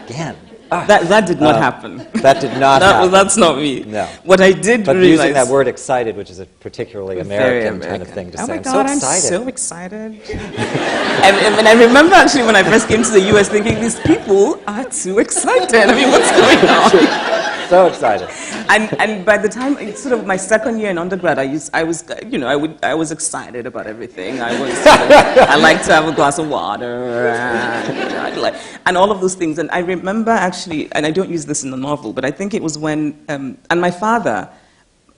[SPEAKER 1] Again.
[SPEAKER 2] That did not happen.
[SPEAKER 1] That did not happen.
[SPEAKER 2] That's not me.
[SPEAKER 1] No.
[SPEAKER 2] What I did
[SPEAKER 1] but
[SPEAKER 2] realize...
[SPEAKER 1] using that word excited, which is a particularly American kind of thing to say.
[SPEAKER 2] Oh my
[SPEAKER 1] I'm
[SPEAKER 2] God,
[SPEAKER 1] so excited.
[SPEAKER 2] I'm so excited. And I remember actually when I first came to the US thinking, these people are too excited. I mean, what's going on?
[SPEAKER 1] So excited.
[SPEAKER 2] And by the time, it's sort of my second year in undergrad, I was excited about everything. I liked to have a glass of water, and all of those things. And I remember actually, and I don't use this in the novel, but I think it was when, and my father,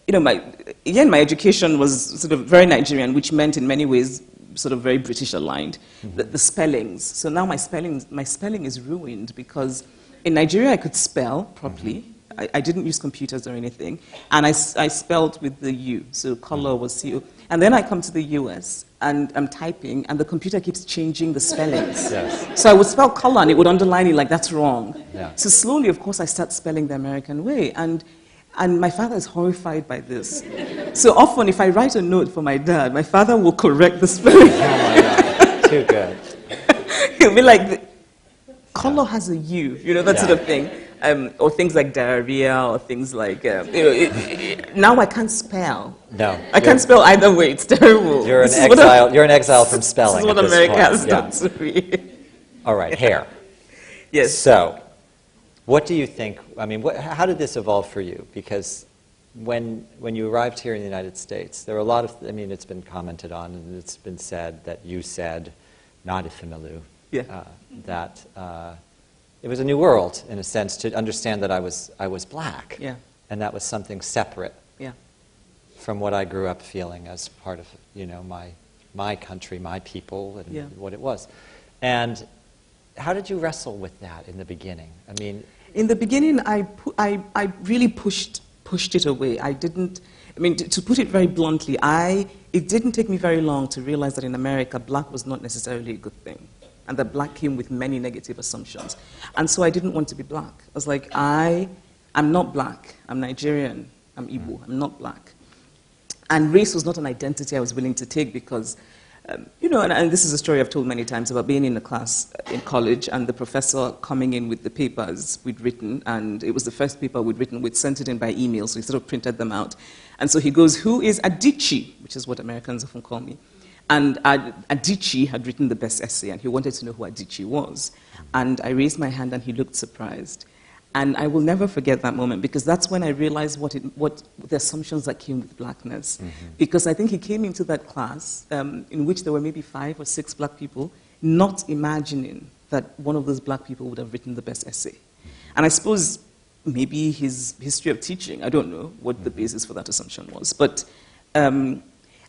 [SPEAKER 2] my education was sort of very Nigerian, which meant in many ways sort of very British aligned. Mm-hmm. The spellings. So now my spelling is ruined because in Nigeria I could spell properly. Mm-hmm. I didn't use computers or anything, and I spelled with the U, so color was C-O. And then I come to the US, and I'm typing, and the computer keeps changing the spellings.
[SPEAKER 1] Yes.
[SPEAKER 2] So I would spell color, and it would underline it like, that's wrong.
[SPEAKER 1] Yeah.
[SPEAKER 2] So slowly, of course, I start spelling the American way, and my father is horrified by this. So often, if I write a note for my dad, my father will correct the spelling.
[SPEAKER 1] Oh my God, too good.
[SPEAKER 2] He'll be like, color has a U, that sort of thing. Or things like diarrhea, or things like, now I can't spell.
[SPEAKER 1] No.
[SPEAKER 2] I can't spell either way, it's terrible.
[SPEAKER 1] You're an exile from spelling.
[SPEAKER 2] This is what America has done to me.
[SPEAKER 1] All right, hair.
[SPEAKER 2] Yes.
[SPEAKER 1] So, what do you think, how did this evolve for you? Because when you arrived here in the United States, there were a lot of, it's been commented on, and it's been said that you said, not Ifemilu, that it was a new world, in a sense, to understand that I was black.
[SPEAKER 2] Yeah.
[SPEAKER 1] And that was something separate from what I grew up feeling as part of, my country, my people, and what it was. And how did you wrestle with that in the beginning?
[SPEAKER 2] In the beginning, I really pushed it away. I didn't, to put it very bluntly, it didn't take me very long to realize that in America, black was not necessarily a good thing, and that black came with many negative assumptions. And so I didn't want to be black. I was like, I'm not black. I'm Nigerian. I'm Igbo. I'm not black. And race was not an identity I was willing to take because, and this is a story I've told many times about being in a class in college and the professor coming in with the papers we'd written, and it was the first paper we'd written. We'd sent it in by email, so he sort of printed them out. And so he goes, who is Adichie? Which is what Americans often call me. And Adichie had written the best essay, and he wanted to know who Adichie was. And I raised my hand, and he looked surprised. And I will never forget that moment, because that's when I realized what the assumptions that came with blackness. Mm-hmm. Because I think he came into that class, in which there were maybe 5 or 6 black people, not imagining that one of those black people would have written the best essay. And I suppose maybe his history of teaching, I don't know what the basis for that assumption was. But, and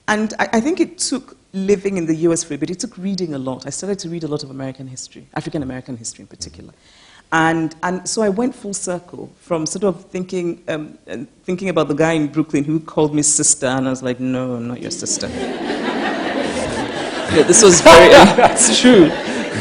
[SPEAKER 2] I think it took living in the US for a bit, it took reading a lot. I started to read a lot of American history, African American history in particular. And so I went full circle from sort of thinking about the guy in Brooklyn who called me sister, and I was like, no, I'm not your sister. This was it's true.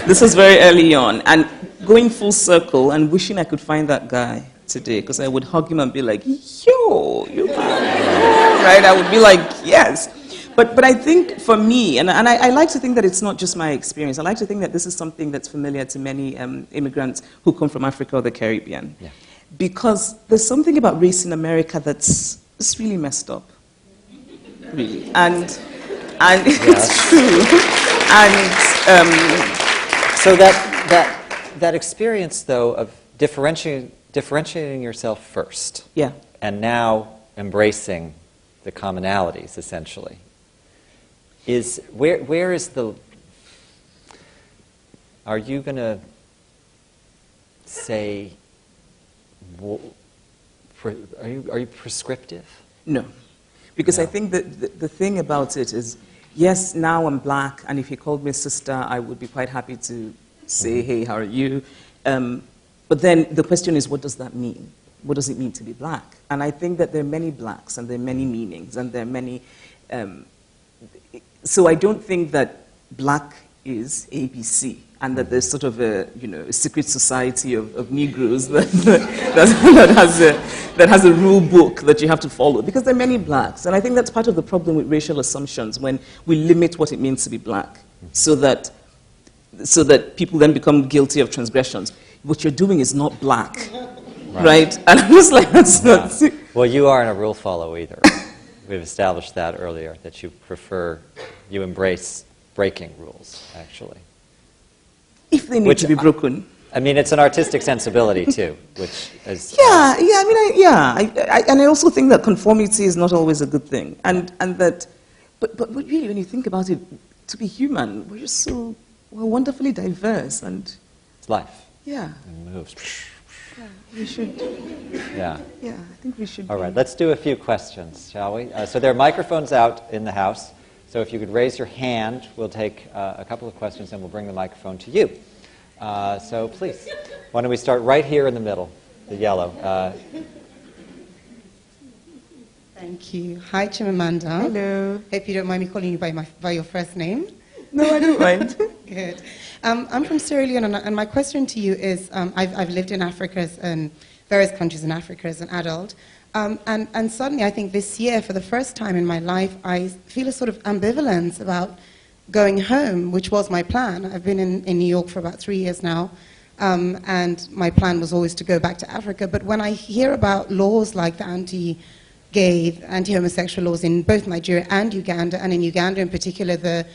[SPEAKER 2] This was very early on. And going full circle and wishing I could find that guy today, because I would hug him and be like, yo, you right? I would be like, yes. But I think for me, and I like to think that it's not just my experience, I like to think that this is something that's familiar to many immigrants who come from Africa or the Caribbean. Yeah. Because there's something about race in America it's really messed up. Really. And it's true. And
[SPEAKER 1] so that experience, though, of differentiating yourself first, and now embracing the commonalities, essentially, is where is the? Are you going to say? Are you prescriptive?
[SPEAKER 2] No, because I think that the thing about it is, yes, now I'm black, and if he called me sister, I would be quite happy to say, hey, how are you? But then the question is, what does that mean? What does it mean to be black? And I think that there are many blacks, and there are many meanings, and there are many. So I don't think that black is ABC, and that there's sort of a secret society of Negroes that has that has a rule book that you have to follow, because there are many blacks. And I think that's part of the problem with racial assumptions, when we limit what it means to be black, so that people then become guilty of transgressions. What you're doing is not black, right? And I'm just like, that's not...
[SPEAKER 1] Well, you aren't a rule follower either. We've established that earlier, that you embrace breaking rules, actually.
[SPEAKER 2] If they need to be broken.
[SPEAKER 1] I mean, it's an artistic sensibility, too, which is...
[SPEAKER 2] And I also think that conformity is not always a good thing. And that... But really, when you think about it, to be human, we're wonderfully diverse, and...
[SPEAKER 1] It's life.
[SPEAKER 2] Yeah.
[SPEAKER 1] It moves.
[SPEAKER 2] Yeah, we should...
[SPEAKER 1] Yeah.
[SPEAKER 2] Yeah, I think we should...
[SPEAKER 1] All right, let's do a few questions, shall we? So there are microphones out in the house. So if you could raise your hand, we'll take a couple of questions and we'll bring the microphone to you. So please, why don't we start right here in the middle, the yellow.
[SPEAKER 3] Thank you. Hi, Chimamanda.
[SPEAKER 2] Hello.
[SPEAKER 3] Hope you don't mind me calling you by your first name.
[SPEAKER 2] No, I don't mind.
[SPEAKER 3] Good. I'm from Sierra Leone, and my question to you is, I've lived in Africa and various countries in Africa as an adult, and suddenly I think this year, for the first time in my life, I feel a sort of ambivalence about going home, which was my plan. I've been in New York for about 3 years now, and my plan was always to go back to Africa. But when I hear about laws like the anti-gay, anti-homosexual laws in both Nigeria and Uganda, and in Uganda in particular, the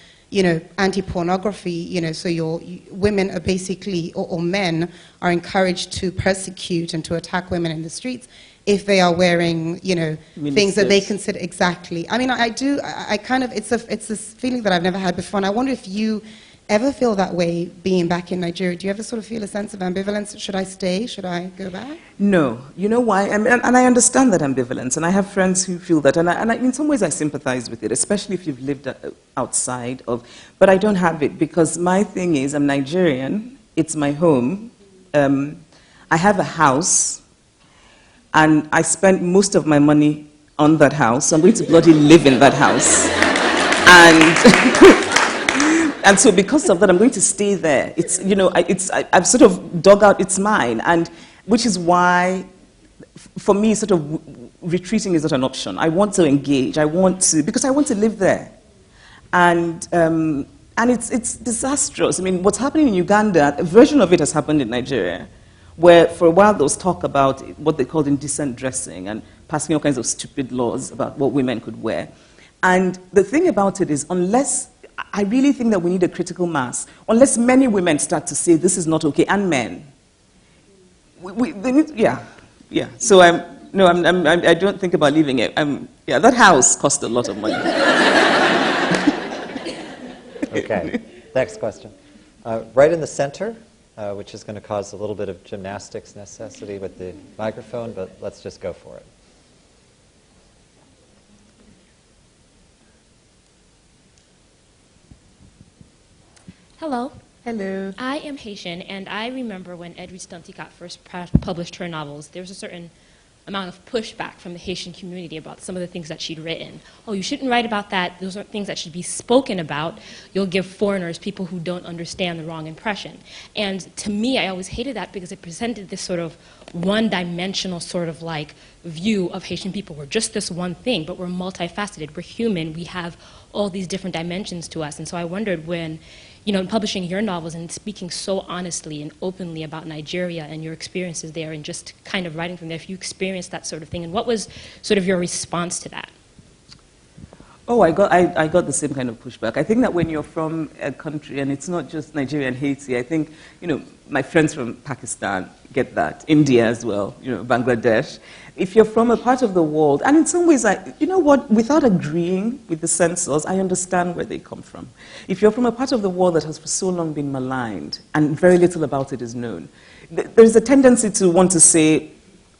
[SPEAKER 3] anti-pornography, so women are basically, or men are encouraged to persecute and to attack women in the streets if they are wearing, things that they consider, exactly. I mean, it's a feeling that I've never had before, and I wonder if you ever feel that way being back in Nigeria. Do you ever sort of feel a sense of ambivalence? Should I stay? Should I go back?
[SPEAKER 2] No. You know why? And I understand that ambivalence, and I have friends who feel that, and in some ways I sympathize with it, especially if you've lived outside of, but I don't have it, because my thing is, I'm Nigerian, it's my home, I have a house, and I spent most of my money on that house, so I'm going to bloody live in that house. And so because of that, I'm going to stay there. I've sort of dug out, it's mine, and which is why, for me, sort of retreating is not an option. I want to engage. Because I want to live there. And it's disastrous. I mean, what's happening in Uganda, a version of it has happened in Nigeria, where for a while there was talk about what they called indecent dressing and passing all kinds of stupid laws about what women could wear. And the thing about it is, I really think that we need a critical mass. Unless many women start to say this is not okay, and men, they need, yeah. So I don't think about leaving it. That house cost a lot of money.
[SPEAKER 1] Okay, next question. Right in the center, which is going to cause a little bit of gymnastics necessity with the microphone, but let's just go for it.
[SPEAKER 4] Hello.
[SPEAKER 2] Hello.
[SPEAKER 4] I am Haitian, and I remember when Edrie Stunticott first published her novels, there was a certain amount of pushback from the Haitian community about some of the things that she'd written. Oh, you shouldn't write about that. Those are things that should be spoken about. You'll give foreigners, people who don't understand, the wrong impression. And to me, I always hated that because it presented this sort of one-dimensional sort of like view of Haitian people. We're just this one thing, but we're multifaceted. We're human. We have all these different dimensions to us. And so I wondered when, in publishing your novels and speaking so honestly and openly about Nigeria and your experiences there and just kind of writing from there, if you experienced that sort of thing, and what was sort of your response to that?
[SPEAKER 2] Oh, I got the same kind of pushback. I think that when you're from a country, and it's not just Nigeria and Haiti, I think, my friends from Pakistan get that, India as well, Bangladesh. If you're from a part of the world, and in some ways, without agreeing with the censors, I understand where they come from. If you're from a part of the world that has for so long been maligned, and very little about it is known, there's a tendency to want to say,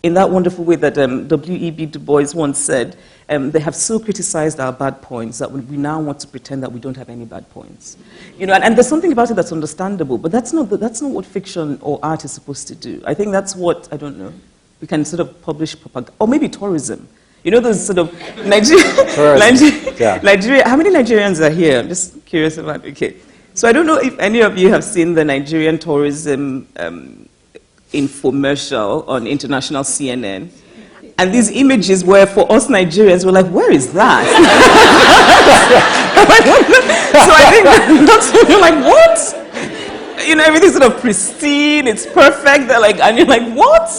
[SPEAKER 2] in that wonderful way that W.E.B. Du Bois once said, they have so criticized our bad points that we now want to pretend that we don't have any bad points. And there's something about it that's understandable, but that's not what fiction or art is supposed to do. I think that's what, I don't know, we can sort of publish propaganda, or maybe tourism. Those sort of Nigeria, how many Nigerians are here? I'm just curious about, okay. So I don't know if any of you have seen the Nigerian tourism infomercial on international CNN. And these images were, for us Nigerians, we're like, where is that? So I think that's what you're like, what? You know, everything's sort of pristine, it's perfect. They're like, and you're like, what?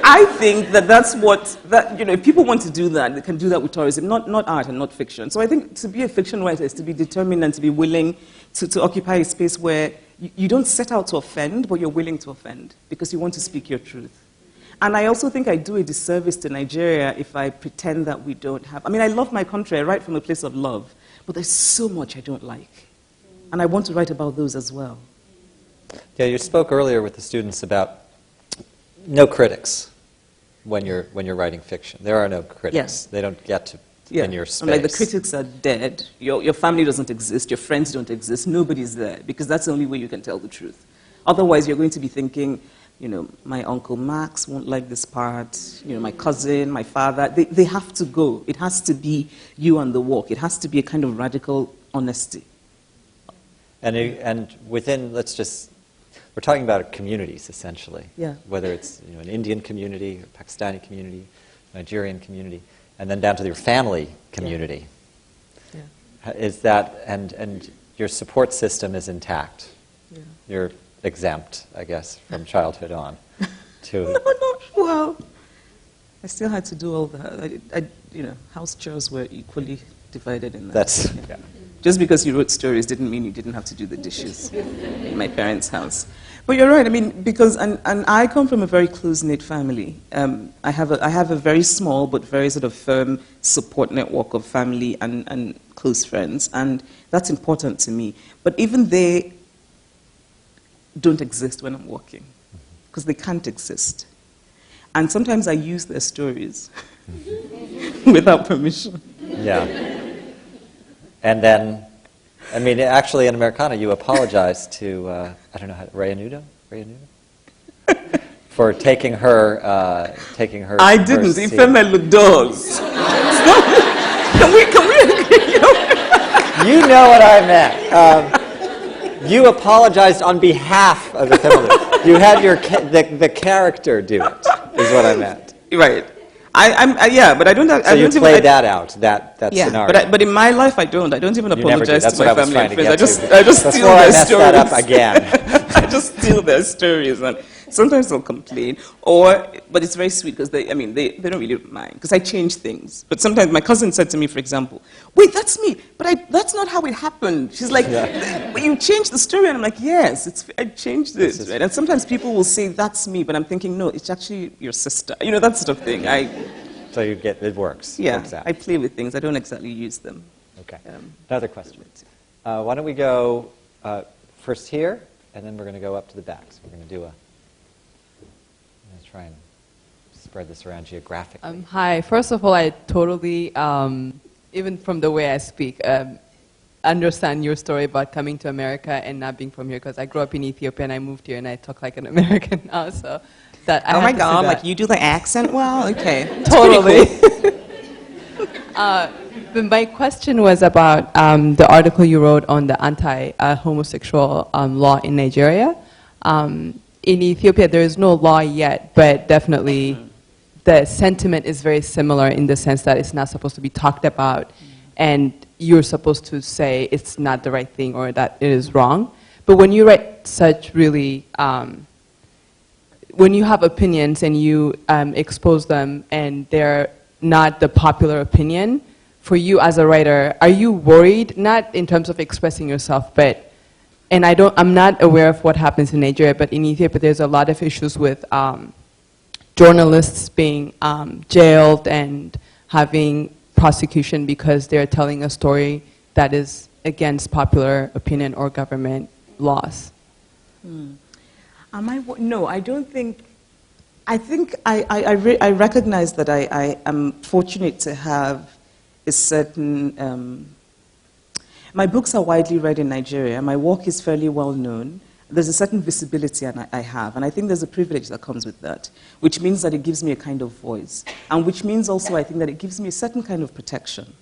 [SPEAKER 2] I think that's what, you know, if people want to do that, they can do that with tourism, not art and not fiction. So I think to be a fiction writer is to be determined and to be willing to occupy a space where you don't set out to offend, but you're willing to offend because you want to speak your truth. And I also think I do a disservice to Nigeria if I pretend that we don't have... I mean, I love my country. I write from a place of love. But there's so much I don't like. And I want to write about those as well.
[SPEAKER 1] Yeah, you spoke earlier with the students about no critics when you're writing fiction. There are no critics.
[SPEAKER 2] Yes.
[SPEAKER 1] They don't get to in your space.
[SPEAKER 2] Like the critics are dead. Your family doesn't exist. Your friends don't exist. Nobody's there. Because that's the only way you can tell the truth. Otherwise, you're going to be thinking... You know, my Uncle Max won't like this part. You know, my cousin, my father. They have to go. It has to be you on the walk. It has to be a kind of radical honesty.
[SPEAKER 1] And within, we're talking about communities, essentially.
[SPEAKER 2] Yeah.
[SPEAKER 1] Whether it's an Indian community, or Pakistani community, Nigerian community, and then down to your family community.
[SPEAKER 2] Yeah.
[SPEAKER 1] Is that, and your support system is intact.
[SPEAKER 2] Yeah.
[SPEAKER 1] You're exempt, I guess, from childhood on.
[SPEAKER 2] Well, I still had to do all that. House chores were equally divided in that.
[SPEAKER 1] Yeah.
[SPEAKER 2] Just because you wrote stories didn't mean you didn't have to do the dishes in my parents' house. But you're right. I mean, because and I come from a very close-knit family. I have a very small but very sort of firm support network of family and close friends, and that's important to me. But even they don't exist when I'm working, because they can't exist. And sometimes I use their stories without permission.
[SPEAKER 1] Yeah. And then, I mean, actually in Americana, you apologized to, I don't know, Rayanudo? For taking her
[SPEAKER 2] I didn't.
[SPEAKER 1] seat.
[SPEAKER 2] Ifeme Ludos. Can we
[SPEAKER 1] You know what I meant. You apologized on behalf of the family. You had the character do it, is what I meant.
[SPEAKER 2] Right. But I don't have...
[SPEAKER 1] So you played that out, that scenario.
[SPEAKER 2] But in my life, I don't even apologize to my family and friends.
[SPEAKER 1] I
[SPEAKER 2] just steal their stories.
[SPEAKER 1] That up again.
[SPEAKER 2] I just steal their stories, and sometimes they'll complain. But it's very sweet because they don't really mind because I change things. But sometimes my cousin said to me, for example, "Wait, that's me, but that's not how it happened." She's like, "But you changed the story," and I'm like, "Yes, I changed it." Right? And sometimes people will say, "That's me," but I'm thinking, "No, it's actually your sister." You know, that sort of thing.
[SPEAKER 1] So you get it works.
[SPEAKER 2] Yeah,
[SPEAKER 1] exactly.
[SPEAKER 2] I play with things. I don't exactly use them.
[SPEAKER 1] Okay. Another question. Why don't we go first here, and then we're going to go up to the back. So we're going to do I'm going to try and spread this around geographically.
[SPEAKER 5] Hi. First of all, I totally, even from the way I speak, understand your story about coming to America and not being from here, because I grew up in Ethiopia and I moved here and I talk like an American now, so that I
[SPEAKER 2] oh my
[SPEAKER 5] had to
[SPEAKER 2] God,
[SPEAKER 5] see that.
[SPEAKER 2] like you do the accent well? Okay.
[SPEAKER 5] Totally. But my question was about the article you wrote on the anti-homosexual law in Nigeria. In Ethiopia, there is no law yet, but definitely the sentiment is very similar in the sense that it's not supposed to be talked about, and you're supposed to say it's not the right thing or that it is wrong. But when you write such really, when you have opinions and you expose them and they're not the popular opinion, for you as a writer, are you worried, not in terms of expressing yourself, but, and I'm not aware of what happens in Nigeria, but in Ethiopia there's a lot of issues with journalists being jailed and having prosecution because they're telling a story that is against popular opinion or government laws.
[SPEAKER 2] No, I don't think... I think I recognize that I am fortunate to have a certain... my books are widely read in Nigeria. My work is fairly well known. There's a certain visibility I have, and I think there's a privilege that comes with that, which means that it gives me a kind of voice, and which means also I think that it gives me a certain kind of protection,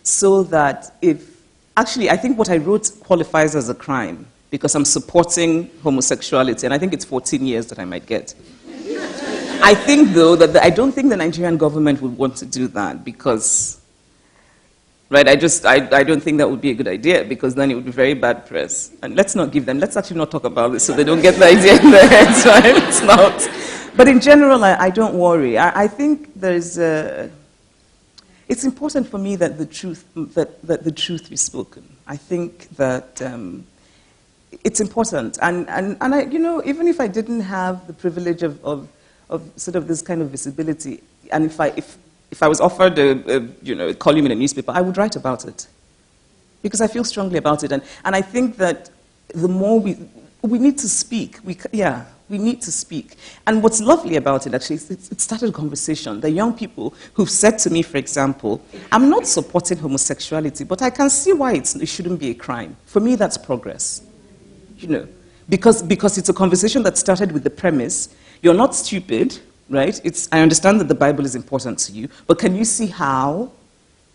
[SPEAKER 2] so that if... Actually, I think what I wrote qualifies as a crime, because I'm supporting homosexuality, and I think it's 14 years that I might get. I think, though, that I don't think the Nigerian government would want to do that because, right, I don't think that would be a good idea because then it would be very bad press. And let's actually not talk about this so they don't get the idea in their heads, right? It's not. But in general, I don't worry. I think it's important for me that the truth be spoken. I think that it's important. And I, even if I didn't have the privilege of sort of this kind of visibility, and if I was offered a column in a newspaper, I would write about it because I feel strongly about it. And I think that the more we need to speak. We need to speak. And what's lovely about it, actually, is it started a conversation. The young people who've said to me, for example, I'm not supporting homosexuality, but I can see why it shouldn't be a crime. For me, that's progress. Because it's a conversation that started with the premise, you're not stupid, right? I understand that the Bible is important to you, but can you see how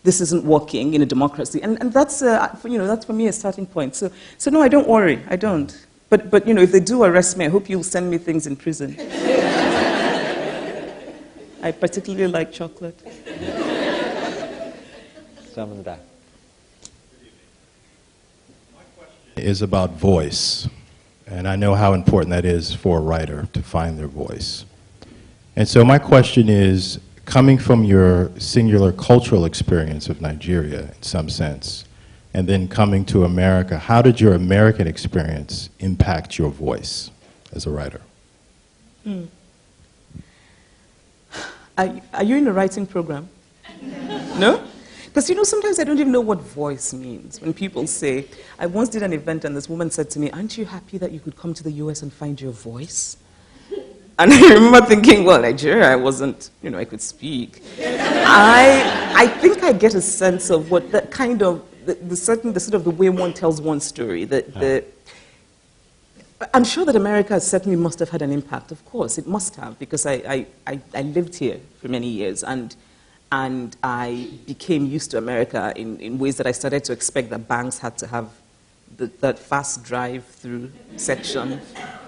[SPEAKER 2] this isn't working in a democracy? And that's, that's for me a starting point. So no, I don't worry. I don't. But if they do arrest me, I hope you'll send me things in prison. I particularly like chocolate.
[SPEAKER 1] Some in the back.
[SPEAKER 6] Is about voice. And I know how important that is for a writer to find their voice. And so my question is, coming from your singular cultural experience of Nigeria, in some sense, and then coming to America, how did your American experience impact your voice as a writer?
[SPEAKER 2] Are you in a writing program? No? Because, sometimes I don't even know what voice means. When people say, I once did an event and this woman said to me, aren't you happy that you could come to the US and find your voice? And I remember thinking, well, Nigeria, I wasn't, I could speak. I think I get a sense of what that kind of, the sort of the way one tells one story. I'm sure that America certainly must have had an impact. Of course, it must have, because I lived here for many years, and I became used to America in ways that I started to expect that banks had to have that fast drive-through section,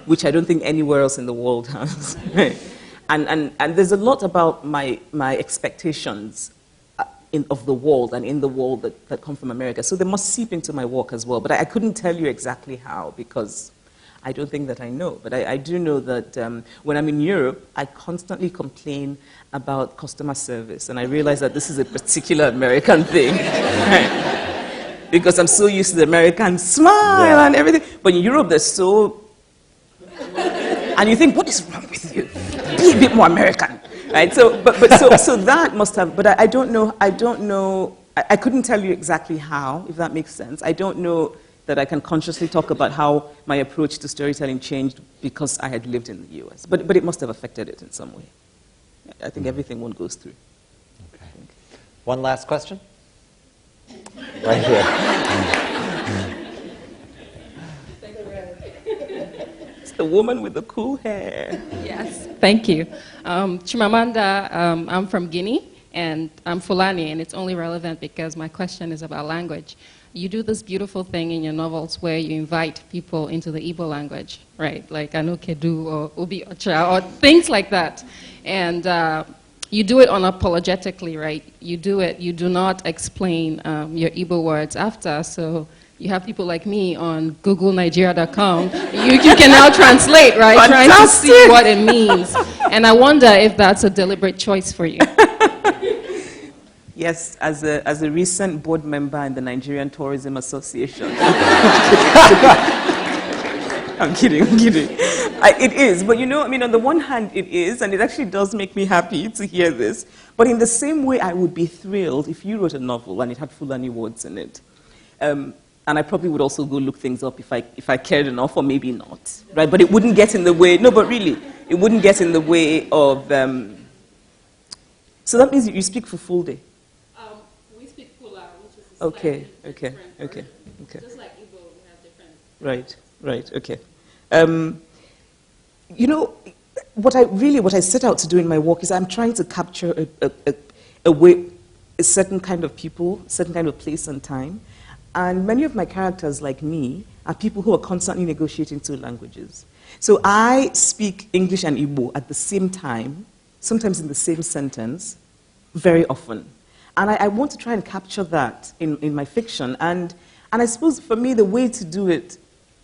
[SPEAKER 2] which I don't think anywhere else in the world has. and there's a lot about my expectations of the world and in the world that come from America. So they must seep into my work as well. But I couldn't tell you exactly how, because I don't think that I know. But I do know that when I'm in Europe, I constantly complain about customer service. And I realize that this is a particular American thing. Because I'm so used to the American smile and everything. But in Europe, they're so... And you think, what is wrong with you? Be a bit more American. Right? So that must have... But I don't know... I couldn't tell you exactly how, if that makes sense. I don't know that I can consciously talk about how my approach to storytelling changed because I had lived in the US. But it must have affected it in some way. I think everything one goes through.
[SPEAKER 1] Okay. One last question? Right here.
[SPEAKER 2] It's the woman with the cool hair.
[SPEAKER 7] Yes, thank you. Chimamanda, I'm from Guinea, and I'm Fulani, and it's only relevant because my question is about language. You do this beautiful thing in your novels where you invite people into the Igbo language, right? Like Anukedu or Ubi Ocha or things like that. And you do it unapologetically, right? You do not explain your Igbo words after, so you have people like me on googlenigeria.com. You can now translate, right?
[SPEAKER 2] Fantastic.
[SPEAKER 7] Trying to see what it means. And I wonder if that's a deliberate choice for you.
[SPEAKER 2] Yes, as a recent board member in the Nigerian Tourism Association. I'm kidding. It is, but on the one hand it is, and it actually does make me happy to hear this. But in the same way, I would be thrilled if you wrote a novel and it had Fulani words in it. And I probably would also go look things up if I cared enough, or maybe not, right? But it wouldn't get in the way. No, but really, it wouldn't get in the way of. So that means you speak for full day.
[SPEAKER 7] We speak Fula, which is a
[SPEAKER 2] Okay.
[SPEAKER 7] Just like Igbo, we have different.
[SPEAKER 2] Right. Okay. What I set out to do in my work is I'm trying to capture a certain kind of people, certain kind of place and time. And many of my characters, like me, are people who are constantly negotiating two languages. So I speak English and Igbo at the same time, sometimes in the same sentence, very often. And I want to try and capture that in my fiction. And I suppose for me, the way to do it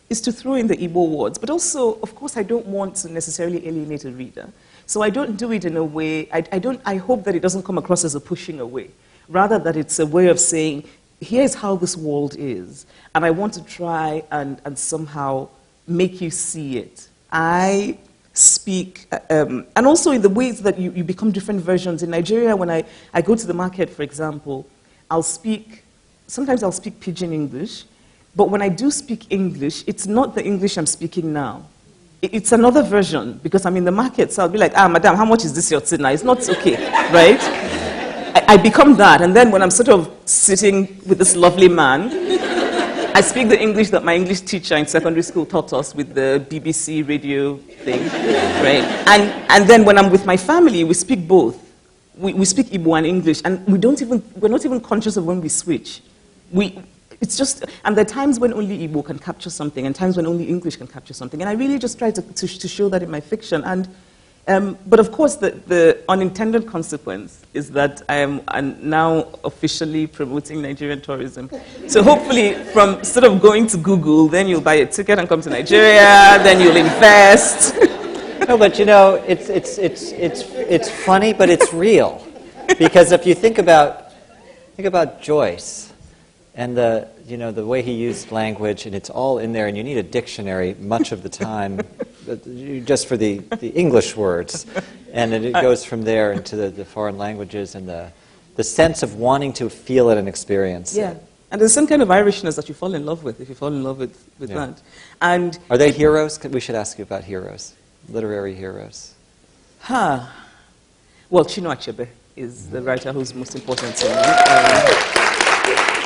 [SPEAKER 2] is to throw in the Igbo words. But also, of course, I don't want to necessarily alienate a reader. So I don't do it in a way, I hope that it doesn't come across as a pushing away. Rather that it's a way of saying, here's how this world is. And I want to try and somehow make you see it. I speak, and also in the ways that you become different versions. In Nigeria, when I go to the market, for example, sometimes I'll speak Pidgin English, but when I do speak English, it's not the English I'm speaking now. It's another version, because I'm in the market, so I'll be like, madam, how much is this your tina? It's not okay, right? I become that, and then when I'm sort of sitting with this lovely man, I speak the English that my English teacher in secondary school taught us with the BBC radio thing, right? And then when I'm with my family, we speak both. We speak Igbo and English, and we're not even conscious of when we switch. It's just, and there are times when only Igbo can capture something, and times when only English can capture something. And I really just try to show that in my fiction. But of course, the unintended consequence is that I'm now officially promoting Nigerian tourism. So hopefully, from sort of going to Google, then you'll buy a ticket and come to Nigeria, then you'll invest.
[SPEAKER 1] No, but you know, it's funny, but it's real. Because if you think about Joyce and the way he used language, and it's all in there, and you need a dictionary much of the time, just for the English words, and it goes from there into the foreign languages and the sense of wanting to feel it and experience it.
[SPEAKER 2] And there's some kind of Irishness that you fall in love with if you fall in love with that. And
[SPEAKER 1] are they heroes? We should ask you about heroes, literary heroes.
[SPEAKER 2] Well, Chinua Achebe is the writer who's most important to me.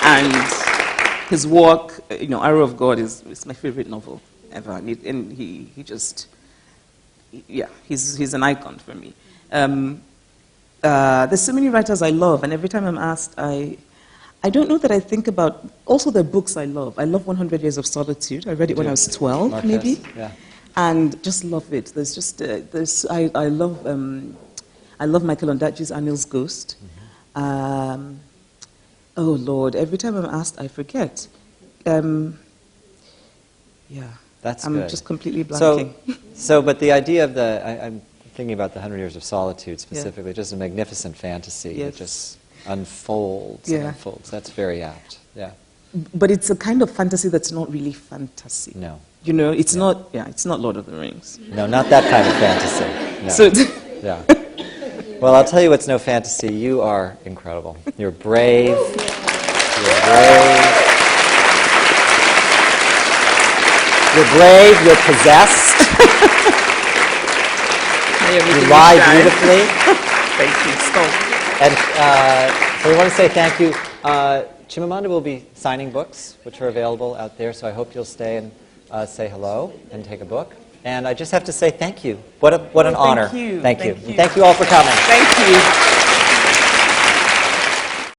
[SPEAKER 2] And his work, Arrow of God is my favorite novel ever. And he just, he's an icon for me. There's so many writers I love, and every time I'm asked, I don't know that I think about, also the books I love. I love 100 Years of Solitude. I read it when I was 12,
[SPEAKER 1] Marquez,
[SPEAKER 2] maybe.
[SPEAKER 1] Yeah.
[SPEAKER 2] And just love it. There's just, I love Michael Ondaatje's Anil's Ghost. Mm-hmm. Oh, Lord, every time I'm asked, I forget.
[SPEAKER 1] That's
[SPEAKER 2] I'm
[SPEAKER 1] good.
[SPEAKER 2] just completely blanking.
[SPEAKER 1] But the idea of I'm thinking about the 100 Years of Solitude specifically, just a magnificent fantasy that just unfolds and unfolds. That's very apt,
[SPEAKER 2] But it's a kind of fantasy that's not really fantasy.
[SPEAKER 1] No.
[SPEAKER 2] It's not, it's not Lord of the Rings.
[SPEAKER 1] No, not that kind of fantasy. No.
[SPEAKER 2] So
[SPEAKER 1] Well, I'll tell you what's no fantasy. You are incredible. You're brave. You're brave. You're possessed. You lie beautifully.
[SPEAKER 2] Thank you. Stop.
[SPEAKER 1] And so we want to say thank you. Chimamanda will be signing books, which are available out there, so I hope you'll stay and say hello and take a book. And I just have to say thank you. What an honor.
[SPEAKER 2] Thank you.
[SPEAKER 1] Thank you. Thank you all for coming.
[SPEAKER 2] Thank you.